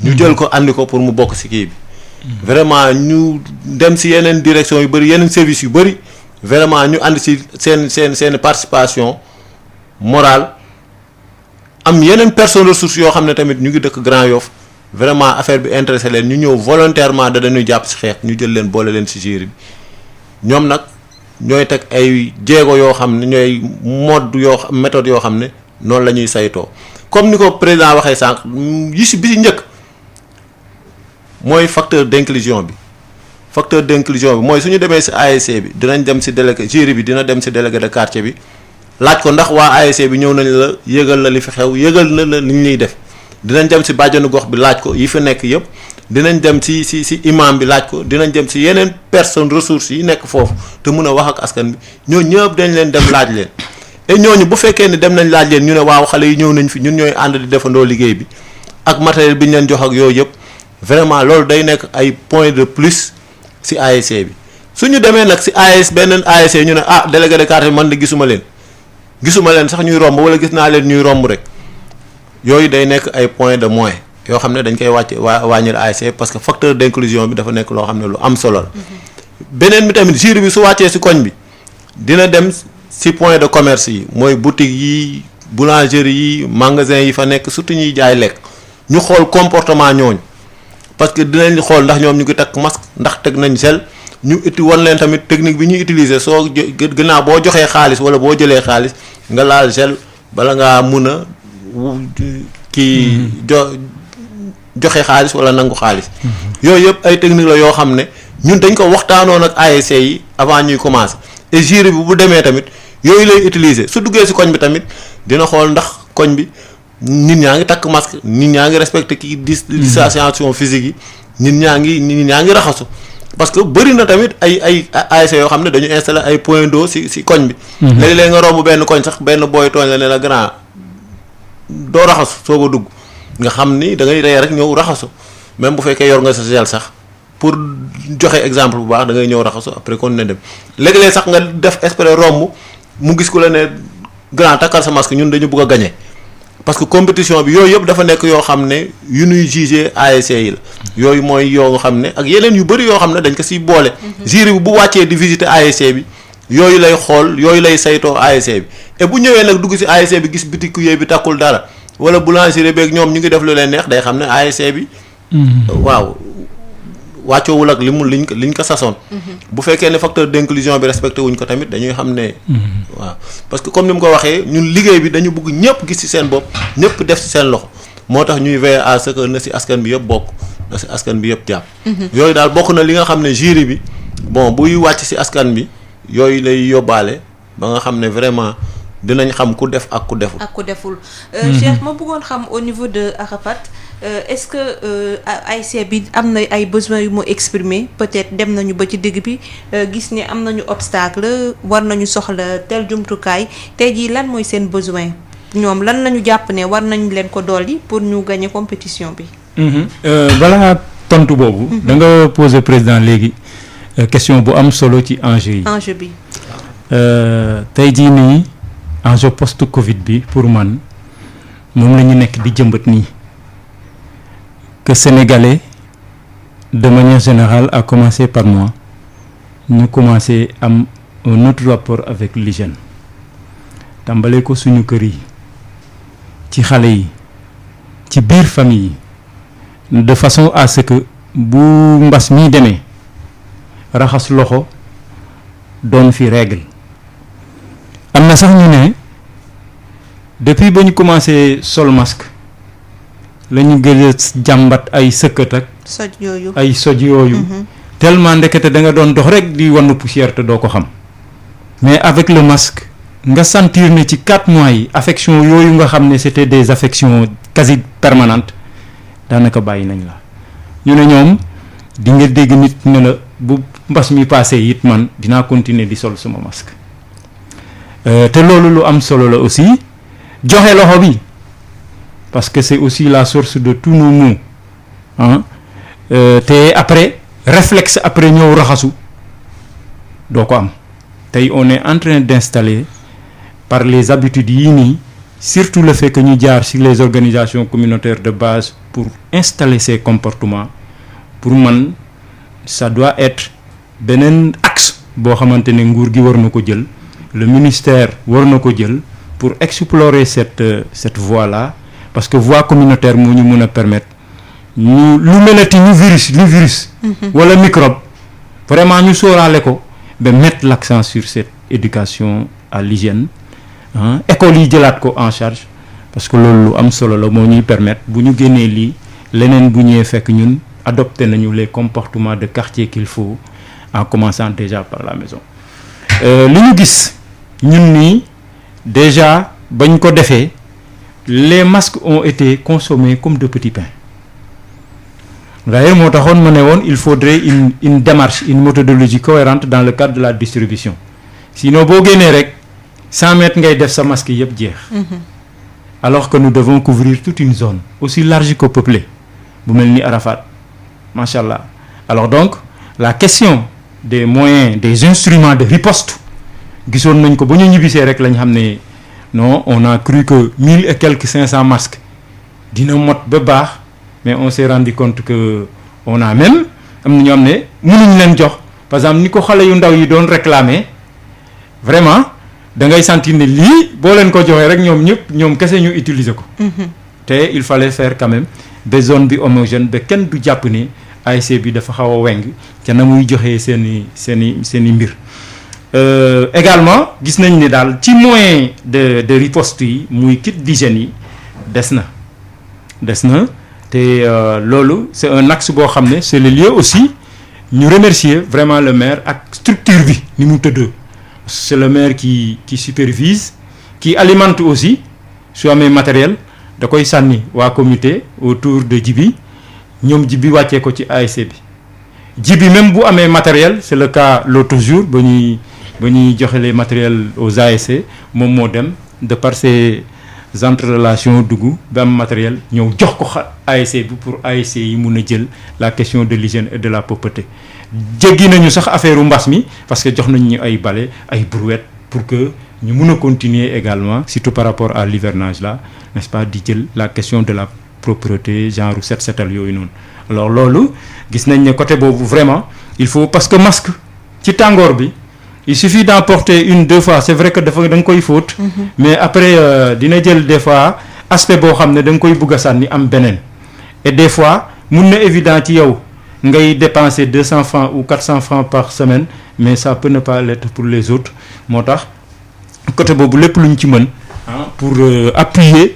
ñu jël ko andi ko pour mu bokk ci kii bi vraiment ñu dem ci yeneen direction yu bëri yeneen services yu bëri vraiment ñu andi ci seen participation morale am yeneen personnes ressources yoo xam ne tamit ñu ngi dëkk Grand Yoff vraiment affaire bi intéressé leen ñu ñëw volontairement dañuy jàpp ci xeex ñu jël leen boole leen ci jury bi ñoom nag ñooy teg ay jéego yoo xam ne ñooy méthode yoo xam ne noonu la ñuy saytoo comme ni ko président waxee sànq bi si njëkk mooy facteur d'inclusion bi mooy suñu demee si ASC bi dinañ dem si délégué jury bi dina dem si délégué de quartier bi laaj ko ndax waa ASC bi ñëw nañ la yëgal la li fi xew yëgal na la li ñuy def dinañ dem si bàjjanu gox bi laaj ko yi fi nekk yëpp dinañ dem si imam bi laaj ko dinañ dem si yeneen personnes ressources yi nekk foofu te mun a wax ak askan bi ñoo ñëpp dañ leen dem laaj leen et ñooñu bu fekkee ne dem nañ laaj leen ñu ne waaw xale yi ñëw nañ fi ñun ñooy ànd di defandoo liggéey bi ak matériel bi ñu leen jox ak yooyu yëpp vraiment loolu day nekk ay points de plus si ASC bi suñu demee nag si beneen ASC ñu ne délégué de quartier man de gisuma leen sax ñuy romb wala gis naa leen ñuy romb rek yooyu day nekk ay points de moins yoo xam ne dañ koy wàññil ASC parce que facteur d'inclusion bi dafa nekk loo xam ne lu am solo la. beneen bi tamit jury bi su wàccee si koñ bi dina dem si point de commerce yi mooy boutique yi boulangerie yi magasin yi fa nekk surtout ñuy jaay lekk ñu xool comportement ñooñu parce que dinañ xool ndax ñoom ñu ngi takk masque ndax teg nañ gel ñu wan leen tamit technique bi ñuy utiliser soo gannaaw boo joxee xaalis wala boo jëlee xaalis nga laal gel bala ngaa mun a joxe xaalis wala nangu xaalis. yooyu yëpp ay technique la yoo xam ne ñun dañ ko waxtaanoon ak ASC yi avant ñuy commencer et jury bi bu demee tamit yooyu lay utiliser su duggee ci koñ bi tamit dina xool ndax koñ bi nit ñaa ngi takk masque nit ñaa ngi respecter distanciation physique yi nit ñaa ngi raxasu parce que bëri na tamit ay ASC yoo xam ne dañu installer ay point d'eau ci koñ bi. léeg-léeg nga romb benn koñ sax benn booy tooñ la ne la grand doo raxasu soog a dugg. nga xam ni da ngay rey rek ñëw raxasu même bu fekkee yor nga sa gel sax pour joxe exemple bu baax da ngay ñëw raxasu après kon ne dem léeg-léeg sax nga def espérer romb mu gis ku la ne grand takkal sa masque ñun dañu bëgg a gagner parce que compétition bi yooyu yëpp dafa nekk yoo xam ne yu ñuy juger ASC yi la yooyu mooy yoo xam ne ak yeneen yu bëri yoo xam ne dañ ko siy boole. jury bi bu wàccee di visiter ASC bi yooyu lay xool yooyu lay saytoo ASC bi et bu ñëwee nag dugg si ASC bi gis boutique bi takkul dara. wala boulangerie beeg ñoom ñu ngi def lu leen neex day xam ne ASC bi. waaw wàccoowul ak liñ ko sasoon. bu fekkee ne facteur d'inclusion bi respecté wuñ ko tamit dañuy xam ne. waaw parce que comme ni mu ko waxee ñun liggéey bi dañu bëgg ñëpp gis ci seen bopp ñëpp def ci seen loxo moo tax ñuy veiller à ce que na ci askan bi yëpp bokk na ci askan bi yëpp jàpp. yooyu daal bokk na li nga xam ne jury bi bon buy wàcc ci askan bi yooyu lay yóbbaale ba nga xam ne vraiment. dinañ xam ku def ak ku deful. Cheikh ma bëggoon xam au niveau de Arafat est-ce que ASC bi am na ay besoins yu mu exprimer peut-être dem nañu ba ci digg bi gis ne am nañu obstacle war nañu soxla tel jumtukaay tey jii lan mooy seen besoin ñoom lan lañu jàpp ne war nañ leen ko dolli pour ñu gagner compétition bi. balaa tontu boobu. da nga poser président léegi question bu am solo ci enjeu yi. enjeu bi. tey jii nii. enjeu post Covid bi pour man moom la ñu nekk di jëmbat nii que sénégalais de manière générale à commencer par moi ñu commencé am un autre rapport avec l'hygiène tàmbalee ko suñu kër yi ci xale yi ci biir famille yi de façon à ce que bu mbas mi demee raxas loxo doon fi règle. am na sax ñu ne depuis ba ñu commencé sol masque la ñu gën a jàmbat ay sëkkat ak soj yooyu tellement ndekete da nga doon dox rek di wann poussière te doo ko xam mais avec le masque nga sentir ne ci 4 mois yi affection yooyu nga xam ne c'était des affections quasi permanentes daanaka bàyyi nañ la ñu ne ñoom di nga dégg nit ne la bu mbas mi passé it man dinaa continuer di sol sama masque te loolu lu am solo la aussi joxe loxo bi parce que c'est aussi la source de tous nos maux te après réflexe après ñëw raxasu doo ko am tey on est en train d'installer par les habitudes yii nii surtout le fait que ñu jaar sur les organisations communautaires de base pour installer ces comportements pour man ça doit être beneen axe boo xamante ne nguur gi war na ko jël le ministère war na ko jël pour explorer cette voie là parce que voie communautaire moo ñu mën a permettre ñu lu melati ñu virus wala microbe vraiment ñu sóoraale ko ba mettre l'accent sur cette éducation à l'hygiène école yi jëlaat ko en charge parce que loolu lu am solo la moo ñuy permettre bu ñu génnee lii leneen bu ñëwee fekk ñun adopté nañu les comportements de quartier qu'il faut en commençant déjà par la maison li ñu gis ñun nii déjà bañ ko defee les masques ont été consommés comme de petits pains d'ailleurs moo taxoon ma ne woon il faudrait une démarche une méthodologie cohérente dans le cadre de la distribution sinon boo génnee rek 100 mètres ngay def sa masque yëpp jeex alors que nous devons couvrir toute une zone aussi large que peuplée bu mel ni Arafat macha allah alors donc la question des moyens des instruments de riposte gisoon nañ ko ba ñu ñibbisee rek lañ xam ne non on a cru que 1000 et quelques 500 masques dina mot ba baax mais on s'est rendu compte que on a même am na ñoo xam ne mënuñ leen jox par exemple ni ko xale yu ndaw yi doon réclamer vraiment da ngay sentir ne lii boo leen ko joxee rek ñoom kese ñu utiliser ko. te il fallait faire quand même ba zone bi homogène ba kenn du jàpp ne ASC bi dafa xaw a weng ca na muy joxee seen i mbir. Également gis nañ ne daal ci moyen de riposte yi muy kit d'hygiène yi des na te loolu c'est un axe boo xam ne c'est le lieu aussi ñu remercier vraiment le maire ak structure bi ni mu tëdd c'est le maire qui supervise qui alimente aussi su amee matériel da koy sànni waa comité autour de Djibi ñoom Djibi wàccee ko ci ASC bi Djibi même bu amee matériel c'est le cas l'autre jour ba ñuy joxe les matériels aux ASC moom moo dem de par ses entre-relations dugg ba am matériel ñëw jox ko ASC bi pour ASC yi mun a jël la question de l'hygiène et de la propreté jéggi nañu sax affaire u mbas mi parce que jox nañ ñu ay balai ay brouettes pour que ñu mun a continuer également surtout par rapport à l'hivernage là n'est-ce pas di jël la question de la propreté genre setal yooyu noonu alors loolu gis nañ ne côté boobu vraiment il faut parce que masque ci tàngoor bi il suffit d'en porter 1-2 fois c'est vrai que da nga koy fóot mais après dina jël des fois aspect boo xam ne da nga koy bëgg a sànni am beneen et des fois mun na évident ci yow ngay dépenser 200 francs ou 400 francs par semaine mais ça peut ne pas l'être pour les autres moo tax côté boobu lépp lu ñu ci mën pour appuyer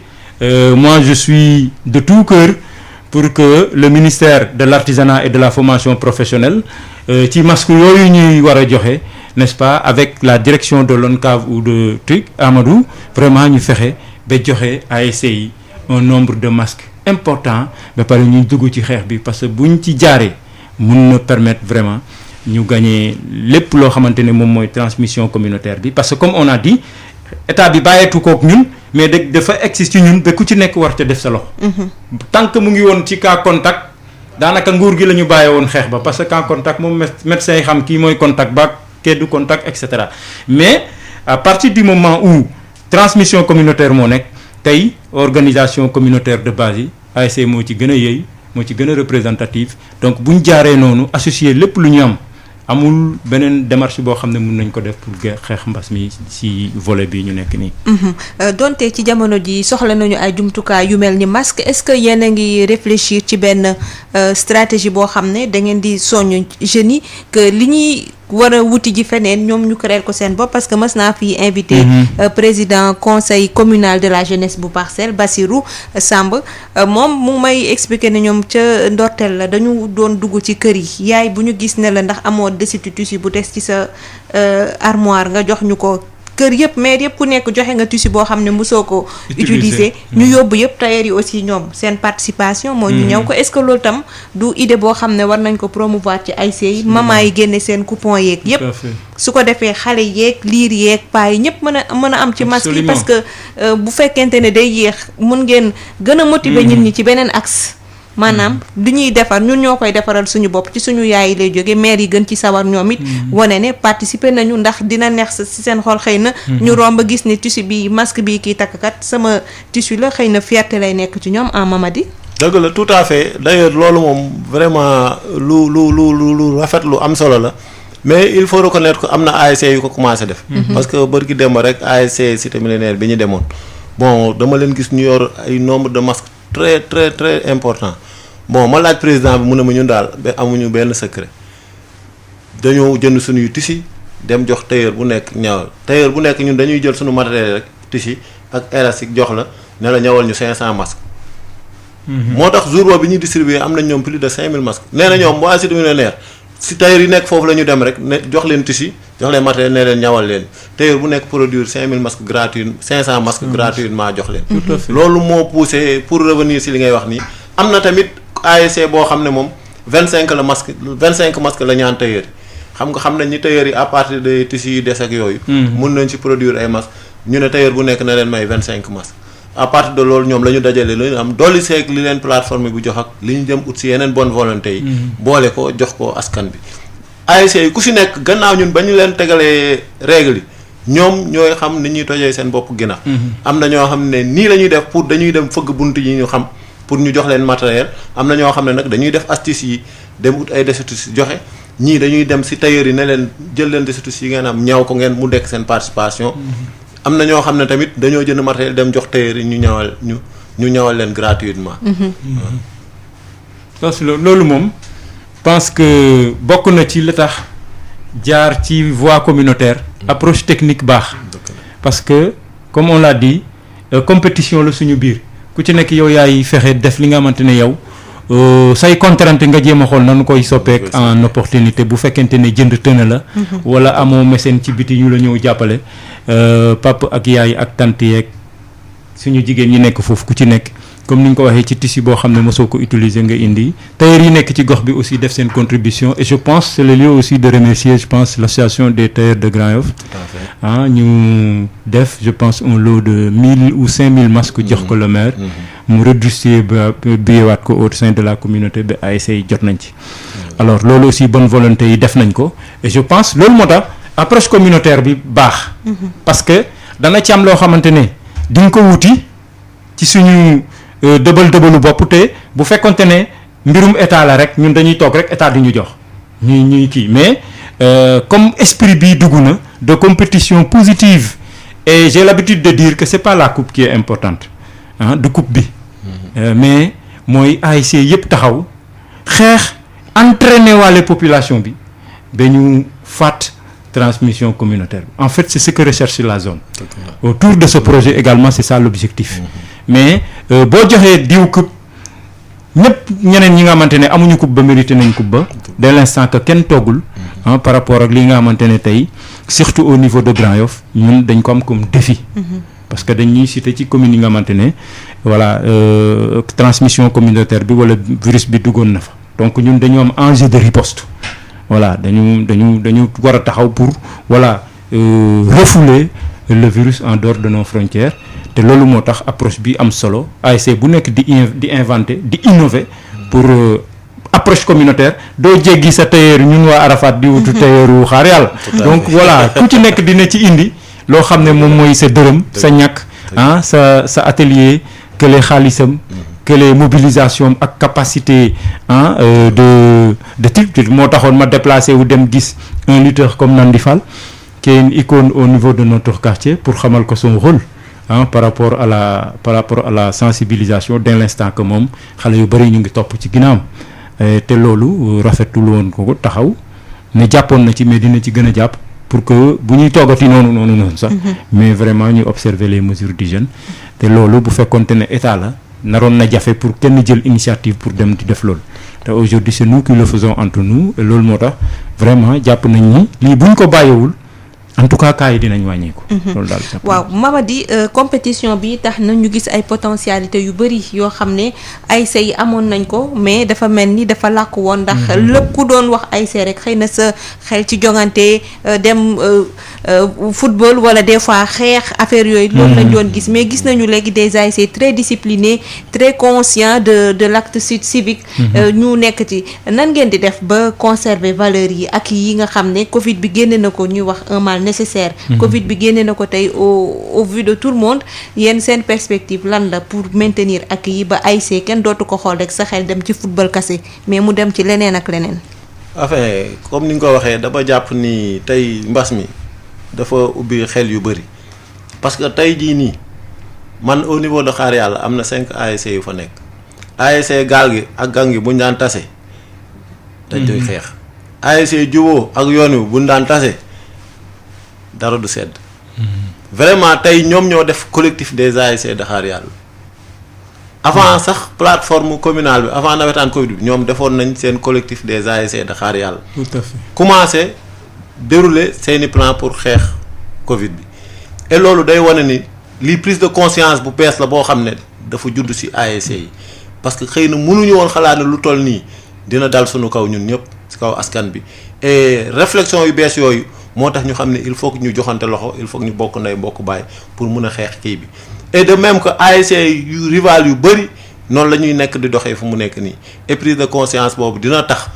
moi je suis de tout cœur pour que le ministère de l'artisanat et de la formation professionnelle ci masque yooyu ñuy war a joxe n'est-ce pas avec la direction de l'ONCAV ou de TUC Amadou vraiment ñu fexe ba joxe ASC yi un nombre de masques important ba pare ñu dugg ci xeex bi parce que buñ ci jaaree mun na permettre vraiment ñu gagner lépp loo xamante ne moom mooy transmission communautaire bi parce que comme on a dit état bi bàyyeetu kook ñun mais dafa existe ci ñun ba ku ci nekk war ca def sa loxo. tant que mu ngi woon ci cas contact daanaka nguur gi la ñu bàyyee woon xeex ba parce que cas contact moom médecin yi xam kii mooy contact ba kee du contact et cetera mais à partir du moment où transmission communautaire moo nekk tey organisation communautaire de base yi ASC moo ci gën a yëy moo ci gën a représentative donc bu ñu jaaree noonu associé lépp lu ñu am amul beneen démarche boo xam ne mun nañ ko def pour xeex mbas mi ci volet bi ñu nekk nii. donte ci jamono ji soxla nañu ay jumtukaay yu mel ni masque est-ce que yéen a ngi réfléchir ci benn stratégie boo xam ne da ngeen di soññ jeunes yi que li ñuy war a wuti ji feneen ñoom ñu créer ko seen bopp parce que mës naa fi invité président conseil communal de la jeunesse bu Parcelles Bassirou Samb moom mu may expliquer ne ñoom ca ndorteel la dañu doon dugg ci kër yi yaay bu ñu gis ne la ndax amoo desitu tissu bu des ci sa armoire nga jox ñu ko kër yëpp mais yëpp ku nekk joxe nga tissu boo xam ne mosoo ko utiliser ñu yóbbu yëpp tailleur yi aussi ñoom seen participation moo ñu ñëw ko est-ce que loolu tam du idée boo xam ne war nañ ko promouvoir ci ASC yi maman yi génne seen coupon yeeg yëpp su ko defee xale yeeg liir yeeg paa yi ñëpp mën a am ci masque yi parce que bu fekkente ne day yéex mun ngeen gën a motiver nit ñi ci beneen axe maanaam du ñuy defar ñun ñoo koy defaral suñu bopp ci suñu yaay yi lay jóge maire yi gën ci sawar ñoom it wane ne participer nañu ndax dina neex ci seen xol xëy na ñu romb gis ne tissu bi masque bi kii takkat sama tissu la xëy na fierté lay nekk ci ñoom en Mamadi. dëgg la tout à fait d'ailleurs loolu moom vraiment lu rafet lu am solo la mais il faut reconnaître que am na ASC yu ko commencé def parce que bërki démb rek ASC Cité Millénaire bi ñu demoon bon dama leen gis ñu yor ay nombre de masques très très très important bon ma laaj président bi mu ne ma ñun daal ba amuñu benn secret dañoo jënd suñuy tissu dem jox tailleur bu nekk ñawal tailleur bu nekk ñun dañuy jël suñu matériel rek tissu ak élastique jox la ne la ñawal ñu 500 masques. moo tax jour boobu bi ñuy distribuer am nañ ñoom plus de 5000 masques. nee na ñoom waa Cité Millionnaire si tailleur yi nekk foofu la ñu dem rek ne jox leen tissu jox leen matériel ne leen ñawal leen tailleur bu nekk produire 5000 masques gratuits 500 masques gratuitement jox leen. tout à fait loolu moo poussé pour revenir si li ngay wax nii am na tamit ASC boo xam ne moom 25 masques la ñaan tailleur yi xam nañ ni tailleur yi à partir de tissus yi des ak yooyu. mun nañ si produire ay masques ñu ne tailleur bu nekk na leen may 25 masques. à partir de loolu ñoom la ñu dajale la ñu am dolli seeg li leen plateforme bu jox ak li ñu jëm ut si yeneen bonne volonté yi. boole ko jox ko askan bi. ASC yi ku si nekk gannaaw ñun ba ñu leen tegalee règle yi ñoom ñooy xam ni ñuy tojee seen bopp ginnaaw. am na ñoo xam ne nii la ñuy def pour dañuy dem fëgg bunt yi ñu xam pour ñu jox leen matériel am na ñoo xam ne nag dañuy def astuce yi dem ut ay destitus joxe ñii dañuy dem si tailleur yi ne leen jël leen destitus yi ngeen am ñaw ko ngeen mu dekk seen participation. am na ñoo xam ne tamit dañoo jënd matériel dem jox tailleur yi ñu ñawal leen gratuitement. parce que loolu moom pense que bokk na ci la tax jaar ci voie communautaire approche technique baax. parce que comme on l'a dit compétition la suñu biir ku ci nekk yow yaay fexe def li nga xamante ne yow say contrainte nga jéem a xool nanu koy soppeek en opportunité bu fekkente ne jënd tëna la. wala amoo mécène ci biti ñu la ñëw jàppale. papa ak yaay ak tante yeeg suñu jigéen ñi nekk foofu ku ci nekk comme ni ñu ko waxee ci tissu boo xam ne mosoo ko utiliser nga indi tailleur yi nekk ci gox bi aussi def seen contribution et je pense c'est le lieu aussi de remercier je pense l'association des tailleurs de Grand Yoff ñu def je pense un lot de 1000 ou 5000 masques jox ko le maire mu redistribuer ba biyewaat ko au sein de la communauté ba ASC yi jot nañ ci alors loolu aussi bonne volonté yi def nañ ko et je pense loolu moo tax approche communautaire bi baax parce que dana ci am loo xamante ne di nga ko wuti ci suñu dëbalu bopp te bu fekkonte ne mbirum état la rek ñun dañuy toog rek état di ñu jox ñuy kii mais comme esprit bi dugg na de compétition positive et j'ai l'habitude de dire que c'est pas la coupe qui est importante du coupe bi mais mooy ASC yëpp taxaw xeex entraîner waale population bi ba ñu faat transmission communautaire en fait c'est ce que recherche la zone autour de ce projet également c'est ça l'objectif mais boo joxee diw coupe ñëpp ñeneen ñi nga xamante ne amuñu coupe ba mérité nañ coupe ba dès l'instant que kenn toggul par rapport ak li nga xamante ne tey surtout au niveau de Grand Yoff ñun dañ ko am comme défi parce que dañuy citer ci commune yi nga xamante ne voilà transmission communautaire bi wala virus bi duggoon na fa donc ñun dañu am enjeu de riposte voilà dañu war a taxaw pour voilà refouler le virus en dehors de nos frontières te loolu moo tax approche bi am solo ASC bu nekk di inventer di innover pour approche communautaire doo jéggi sa tailleur ñun waa Arafat di wutu tailleuru xaar yàlla donc voilà ku ci nekk dina ci indi loo xam ne moom mooy sa dërëm sa ñàkk sa atelier que les xaalisam que les mobilisations ak capacité de type moo taxoon ma déplacé wu dem gis un lutteur comme Nandi Fall qui est une icône au niveau de notre quartier pour xamal ko son rôle par rapport à la sensibilisation dès l'instant que moom xale yu bari ñu ngi topp ci ginnaawam te loolu rafetul woon ko taxaw ne jàppoon na ci mais dina ci gën a jàpp pour que bu ñuy toogati noonu sax mais vraiment ñu observer les mesures d'hygiène te loolu bu fekkoonte ne état la naroon na jafe pour kenn jël initiative pour dem di def loolu te aujourd'hui c'est nous qui le faisons entre nous et loolu moo tax vraiment jàpp nañ ni lii buñ ko bàyyiwul en tout cas cas yi dinañ wàññeeku. loolu daal waaw Mamady compétition bi tax na ñu gis ay potentialité yu bëri yoo xam ne ASC yi amoon nañ ko mais dafa mel ni dafa làkk woon ndax lépp ku doon wax ASC rek xëy na sa xel ci jongante dem football wala des fois xeex affaire yooyu. loolu lañ doon gis mais gis nañu léegi des ASC très disciplinés très conscients de l'acte civique. ñu nekk ci nan ngeen di def ba conserver valeurs yi ak yi nga xam ne Covid bi génne na ko ñuy wax un mal nécessaire. Covid bi génne na ko tey au vu de tout le monde yéen seen perspective lan la pour maintenir ak yi ba ASC kenn dootu ko xool rek sa xel dem ci football kase mais mu dem ci leneen ak leneen. enfin comme ni nga ko waxee dama jàpp ni tey mbas mi dafa ubbi xel yu bëri parce que tey jii nii man au niveau de Xaar Yàlla am na 5 ASC yu fa nekk ASC gaal gi ak gang gi buñ daan tase dañ koy xeex ASC juboo ak yoon wi buñ daan tase dara du sedd vraiment tey ñoom ñoo def collectif des ASC de Xaar Yàlla avant sax plateforme communale bi avant nawetaan Covid bi ñoom defoon nañ seen collectif des ASC de Xaar Yàlla. tout à fait commencé dérouler seeni plan pour xeex Covid bi et loolu day wane ni lii prise de conscience bu bees la boo xam ne dafa judd ci ASC yi parce que xëy na mënuñu woon xalaat ne lu toll nii dina dal suñu kaw ñun ñëpp ci kaw askan bi et réflexion yu bees yooyu moo tax ñu xam ne il faut que ñu joxante loxo il faut que ñu bokk ndey bokk baay pour mun a xeex kii bi et de même que ASC yu rival yu bëri noonu la ñuy nekk di doxee fu mu nekk nii et prise de conscience boobu dina tax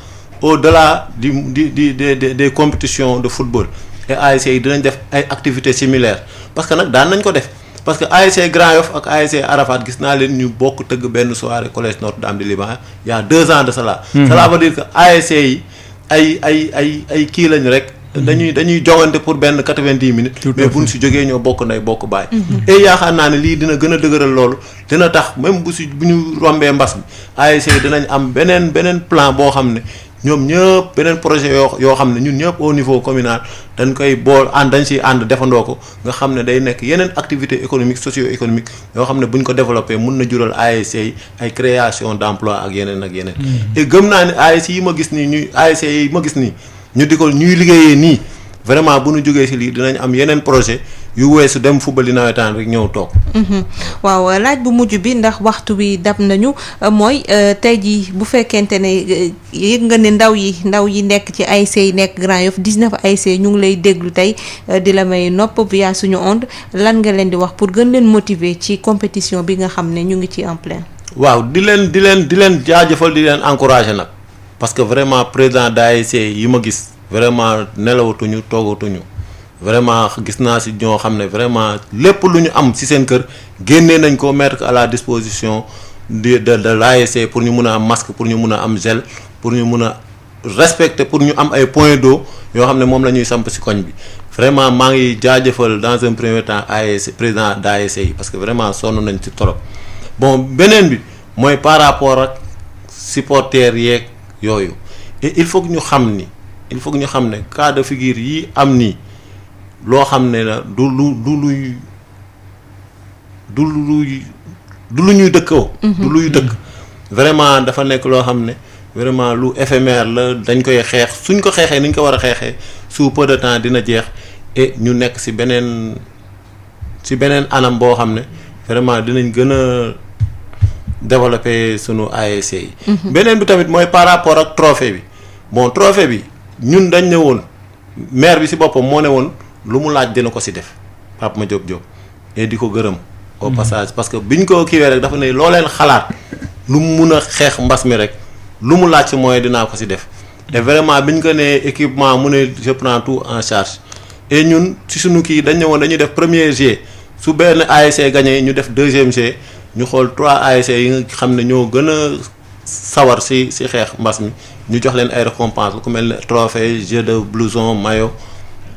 au-delà des compétitions de football et ASC yi dinañ def ay activités similaires parce que nag daan nañ ko def parce que ASC Grand Yoff ak ASC Arafat gis naa leen ñu bokk tëgg benn soirée collège Notre-Dame du Liban il y a 2 ans de cela. Cela veut dire que ASC yi ay kii lañ rek. dañuy jongante pour benn 90 minutes. mais buñ si jógee ñoo bokk ndey bokk baay. et yaakaar naa ne lii dina gën a dëgëral loolu dina tax même bu ñu rombee mbas mi ASC yi dinañ am beneen plan boo xam ne ñoom ñëpp beneen projet yoo xam ne ñun ñëpp au niveau communal dañ koy dañ siy ànd defandoo ko nga xam ne day nekk yeneen activité économique socio-économique yoo xam ne buñ ko développé mun na jural ASC yi ay création d'emploi ak yeneen ak yeneen. et gëm naa ne ASC yi ma gis nii ñuy liggéeyee nii vraiment bu ñu jógee ci lii dinañ am yeneen projet yu weesu dem football nawetaan rek ñëw toog. waaw laaj bu mujj bi ndax waxtu bi dab nañu mooy tey jii bu fekkente ne yëg nga ne ndaw yi nekk ci ASC yi nekk Grand Yoff 19 ASC ñu ngi lay déglu tey di la may nopp via suñu onde lan nga leen di wax pour gën leen motiver ci compétition bi nga xam ne ñu ngi ci en plein. waaw di leen jaajëfal di leen encourager nag. parce que vraiment président d'ASC yi ma gis vraiment nelawatuñu toogatuñu vraiment gis naa ci ñoo xam ne vraiment lépp lu ñu am ci seen kër génnee nañ ko mettre à la disposition de l'ASC pour ñu mun a am masque pour ñu mun a am gel pour ñu mun a respecter pour ñu am ay points d'eau yoo xam ne moom la ñuy samp ci koñ bi vraiment maa ngi jaajëfal dans un premier temps ASC président d'ASC yi parce que vraiment sonn nañ ci trop bon beneen bi mooy par rapport ak supporters yeeg. yooyu et il faut que ñu xam ne cas de figure yi am nii loo xam ne la du lu ñuy dëkkoo. du luy dëkk vraiment dafa nekk loo xam ne vraiment lu éphémère la dañ koy xeex suñ ko xeexee ni ñu ko war a xeexee sous peu de temps dina jeex et ñu nekk ci beneen anam boo xam ne vraiment dinañ gën a développer sunu ASC yi. beneen bi tamit mooy par rapport ak trophée bi bon trophée bi ñun dañ ne woon maire bi ci boppam moo ne woon lu mu laaj dina ko ci def Pape Madiop Diop et di ko gërëm. au passage parce que biñ ko kiiwee rek dafa ne loo leen xalaat lu mu mun a xeex mbas mi rek lu mu laaj ci mooy dinaa ko ci def et vraiment biñ ko nee équipement mu ne je prends tout en charge et ñun ci sunu kii dañ ne woon dañuy def premier G su benn ASC gagné ñu def deuxième G. ñu xool 3 ASC yi nga xam ne ñoo gën a sawar ci xeex mbas mi ñu jox leen ay récompense lu ko mel ne trophée jeu de blouson maillot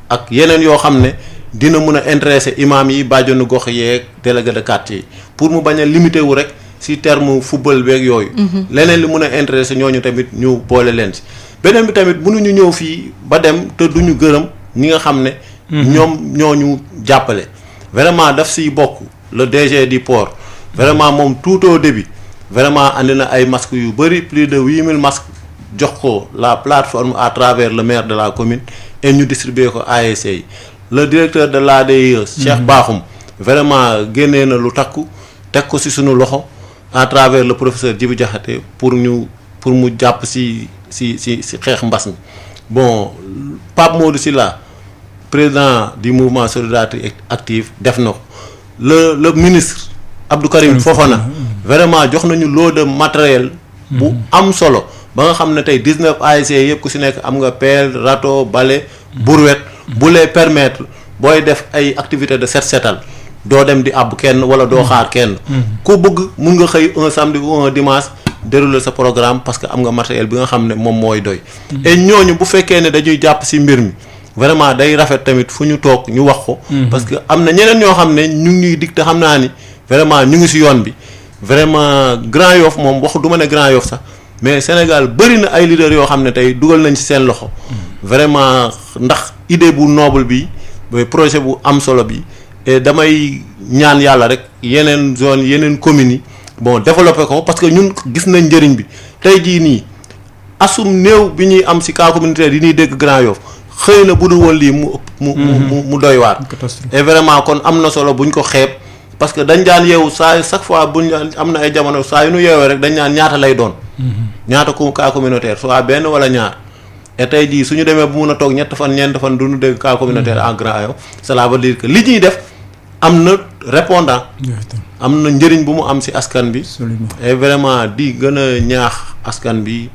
ak yeneen yoo xam ne dina mun a intéresser imam yi bàjjonu gox yeeg délégué de quartier yi pour mu bañ a limité wu rek ci terme football beeg yooyu. leneen li mun a intéresser ñooñu tamit ñu boole leen ci. beneen bi tamit mënuñu ñëw fii ba dem te duñu gërëm ñi nga xam ne. ñoom ñooñu jàppale. vraiment daf ciy bokk le DG du port. vraiment moom tout au début vraiment andi na ay masques yu bëri plus de 8000 masques jox ko la plateforme à travers le maire de la commune et ñu distribuer ko ASC yi le directeur de l'ADIE Cheikh Bakhoum vraiment génnee na lu takku teg ko ci sunu loxo à travers le professeur Djibi Diakhaté pour mu jàpp ci xeex mbas mi bon Pape Modou Sylla président du mouvement solidarité active def na ko le ministre Abdou Karim Fofana vraiment jox nañu lot de matériel bu am solo ba nga xam ne tey 19 ASC yëpp ku ci nekk am nga pelle râteau balai brouette bu lay permettre booy def ay activités de setal doo dem di àbb kenn wala doo xaar kenn ku bëgg mun nga xëy un samedi ou un dimanche dérouler sa programme parce que am nga matériel bi nga xam ne moom mooy doy et ñooñu bu fekkee ne dañuy jàpp ci mbir mi vraiment day rafet tamit fu ñu toog ñu wax ko parce que am na ñeneen ñoo xam ne ñu ngi ñuy dig te xam naa ni vraiment ñu ngi ci yoon bi vraiment Grand Yoff moom waxu du ma ne Grand Yoff sax mais Sénégal bëri na ay leaders yoo xam ne tey dugal nañ ci seen loxo vraiment ndax idée bu noble bi projet bu am solo bi et damay ñaan yàlla rek yeneen zone yeneen communes yi bon développer ko parce que ñun gis nañ njëriñ bi tey jii nii asum néew bi ñuy am ci cas communautaire yi ñuy dégg Grand Yoff xëy na bu dul woon lii mu doy waar. Et vraiment kon am na solo buñ ko xeeb parce que dañ daan yeewu chaque fois buñ am na ay jamono saa yu ñu yeewee rek dañ naan ñaata lay doon. ñaata cas communautaire soit benn wala ñaar. et tey jii su ñu demee bu mun a toog ñett fan ñeent fan du ñu dégg cas communautaire en Grand Yoff cela veut dire que li ñuy def am na répondant am na njëriñ bu mu am ci askan bi. et vraiment di gën a ñaax askan bi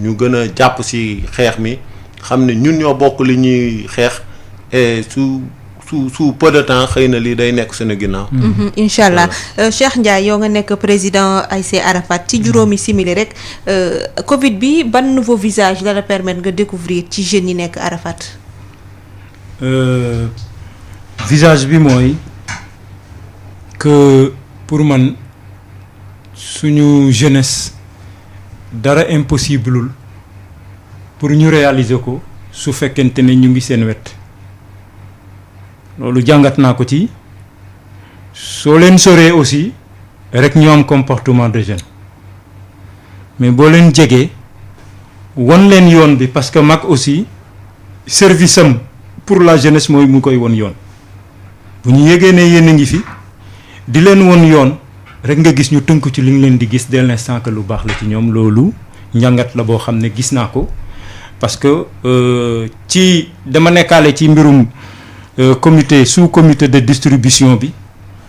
ñu gën a jàpp ci xeex mi xam ne ñun ñoo bokk li ñuy xeex et su peu de temps xëy na lii day nekk suñu ginnaaw. incha allah Cheikh Ndiaye yow nga nekk président ASC Arafat ci juróomi simili rek Covid bi ban nouveau visage la permettre nga découvrir ci jeunes yi nekk Arafat. visage bi mooy que pour man suñu jeunesse dara impossible pour ñu réaliser ko su fekkente ne ñu ngi seen wet. loolu jàngat naa ko ci soo leen soree aussi rek ñu am comportement de jeune mais boo leen jegee won leen yoon bi parce que mag aussi service am pour la jeunesse mooy mu koy won yoon bu ñu yégee ne yéen a ngi fi di leen won yoon rek nga gis ñu tënk ci li nga leen di gis dès l'instant que lu baax la ci ñoom loolu njàngat la boo xam ne gis naa ko parce que ci dama nekkaale ci mbirum comité sous-comité de distribution bi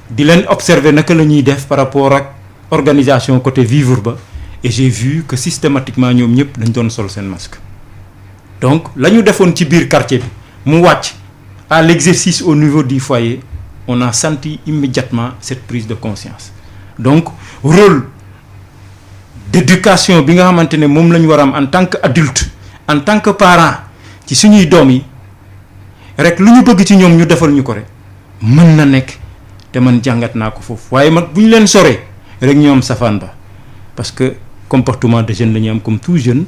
di leen observer naka la ñuy def par rapport ak organisation côté vivre ba et j'ai vu que systématiquement ñoom ñëpp dañ doon sol seen masque donc la ñu defoon ci biir quartier bi mu wàcc à l'exercice au niveau du foyer on a senti immédiatement cette prise de conscience donc rôle d'éducation bi nga xamante ne moom la ñu war a am en tant que adulte en tant que parent ci suñuy doom yi rek lu ñu bëgg ci ñoom ñu defal ñu ko rek mën na nekk te man jàngat naa ko foofu waaye mag bu ñu leen soree rek ñu am safaan ba parce que comportement de jeune la ñu am comme tout jeune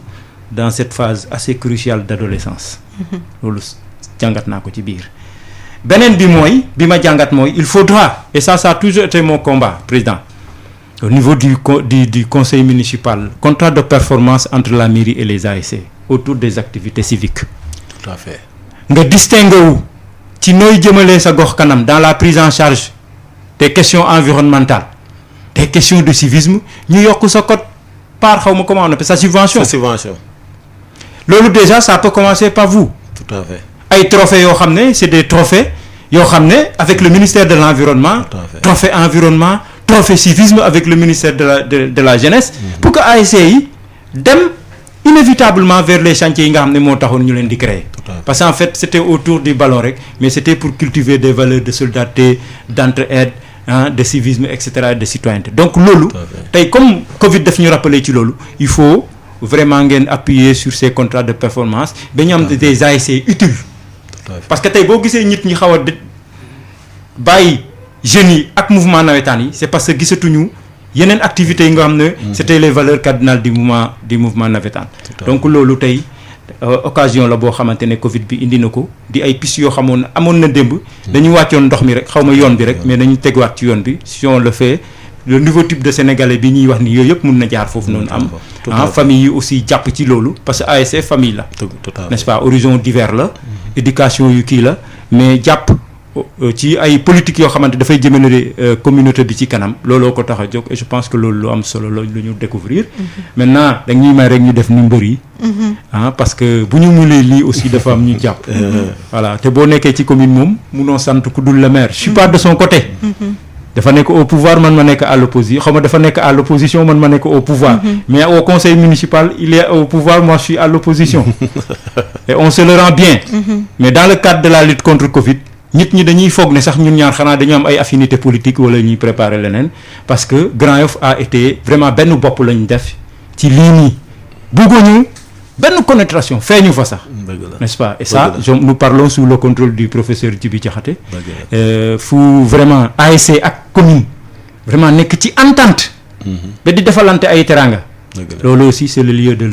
dans cette phase assez cruciale d'adolescence loolu jàngat naa ko ci biir beneen bi mooy bi ma jàngat mooy il faudra et ça a toujours été mon combat président au niveau du conseil municipal contrat de performance entre la mairie et les ASC autour des activités civiques. Tout à fait. nga distingué wu ci nooy jëmalee sa gox kanam dans la prise en charge des questions environnementales des questions de civisme ñu yokk sa code part xaw ma comment on appelle ça subvention. loolu déjà ça peut commencer par vous. Tout à fait. ay trophées yoo xam ne c'est des trophées yoo xam ne avec le ministère de l'environnement. trophée environnement trophée civisme avec le ministère de la jeunesse. pour que ASC yi dem inévitablement vers les chantiers yi nga xam ne moo taxoon ñu leen di créer. parce qu'en fait c'était autour du ballon rek mais c'était pour cultiver des valeurs de solidarité d'entraide de civisme et cetera de citoyenneté donc loolu tey comme Covid daf ñu rappeler ci loolu il faut vraiment ngeen appuyer sur ces contrats de performance ba ñu am des ASC utiles parce que tey boo gisee nit ñi xaw a bàyyi jeunes yi ak mouvement nawetaan yi c'est parce que gisatuñu yeneen activités yi nga xam ne c'était les valeurs cardinales du mouvement navétane donc loolu tey occasion la boo xamante ne Covid bi indi na ko di ay piste yoo xamoon amoon na démb dañu wàccoon ndox mi rek xaw ma yoon bi rek mais dañu tegwaat ci yoon bi si on le fait le nouveau type de sénégalais bi ñuy wax ni yooyu yëpp mun na jaar foofu noonu am famille yi aussi jàpp ci loolu parce que ASC famille la n'est-ce pas horizon divers la éducation yu kii la mais jàpp ci ay politique yoo xamante dafay jëmale communauté bi ci kanam looloo ko tax a jóg et je pense que loolu lu am solo la lu ñu découvrir maintenant dañuy may rek ñu def ni mbër yi parce que bu ñu mulee lii aussi dafa am ñu jàpp voilà te boo nekkee ci commune moom munoo sant ku dul le maire je suis pas de son côté dafa nekk au pouvoir man ma nekk à l'opposition xaw ma dafa nekk à l'opposition man ma nekk au pouvoir mais au conseil municipal il est au pouvoir moi je suis à l'opposition et on se le rend bien mais dans le cadre de la lutte contre Covid nit ñi dañuy foog ne sax ñun ñaar xanaa dañu am ay affinités politiques wala ñuy préparer leneen parce que Grand Yoff a été vraiment benn bopp lañ def ci lii nii bëgguñu benn connotation feeñu fa sax n'est-ce pas et ça nous parlons sous le contrôle du professeur Djibi Diakhaté fu vraiment ASC ak commune vraiment nekk ci entente ba di defalante ay teranga loolu aussi c'est le lieu de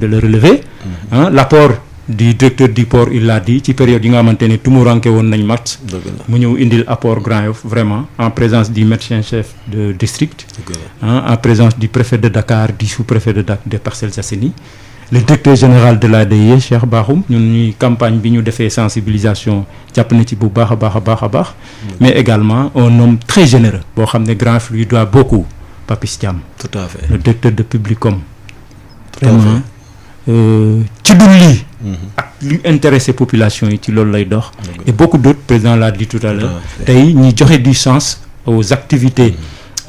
le relever l'apport du directeur du port il l'a dit ci période yi nga xamante ne tumuranke woon nañ match mu ñëw indil apport Grand Yoff vraiment en présence du médecin chef de district en présence du préfet de Dakar du sous-préfet de Parcelles Assainies le directeur général de l'ADIE Cheikh Bakhoum ñun ñuy campagne bi ñu defee sensibilisation jàpp na ci bu baax a baax mais également un homme très généreux boo xam ne Grand Yoff lui doit beaucoup Papis Thiam tout à fait le directeur de Publicom vraiment ci dul lii ak lu intéressé population yi ci loolu lay dox et beaucoup d'autres président l'a dit tout à l'heure tey ñi joxe du sens aux activités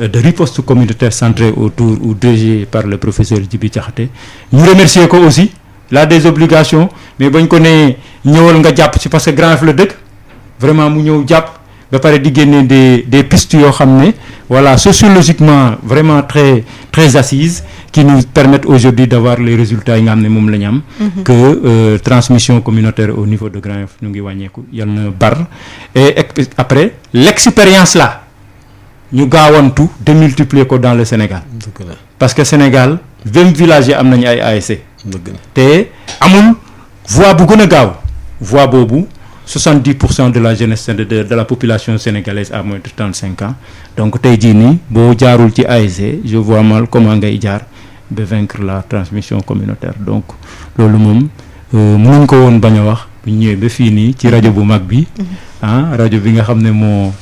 de riposte communautaire centrée autour ou dirigée par le professeur Djibi Diakhaté ñu remercier ko aussi là des obligations mais bañ ko ne ñëwal nga jàpp ci parce que Grand Yoff la dëkk vraiment mu ñëw jàpp ba pare di génne des pistes yoo xam ne voilà sociologiquement vraiment très très assises qui nous permettent aujourd'hui d'avoir les résultats yi nga xam ne moom la ñu am que transmission communautaire au niveau de Grand Yoff ñu ngi wàññeeku yal na bar et après l'expérience là ñu gaawantu démultiplier ko dans le Sénégal parce que Sénégal 20 villages yi am nañu ay ASC te amul voie bu gën a gaaw voie boobu 70% de la jeunesse de la population sénégalaise à moins de 35 ans donc tey jii nii boo jaarul ci ASC je vois mal comment ngay jaar ba vaincre la transmission communautaire donc loolu moom mënuñ ko woon bañ a wax bu ñëwee ba fii nii ci rajo bu mag bi rajo bi nga xam ne moo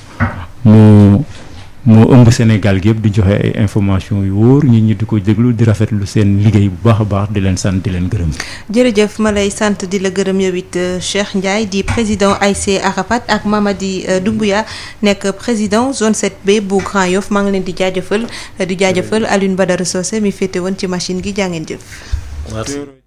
ëmb Sénégal gi yëpp di joxe ay information yu wóor nit ñi di ko déglu di rafetlu seen liggéey bu baax a baax di leen sant di leen gërëm. jërëjëf ma lay sant di la gërëm yow it Cheikh Ndiaye di président ASC Arafat ak Mamadi Doumbouya nekk président zone 7B bu Grand Yoff maa ngi leen di jaajëfal Alioune Badara Socé mi féete woon ci machine gi jaa ngeen jëf.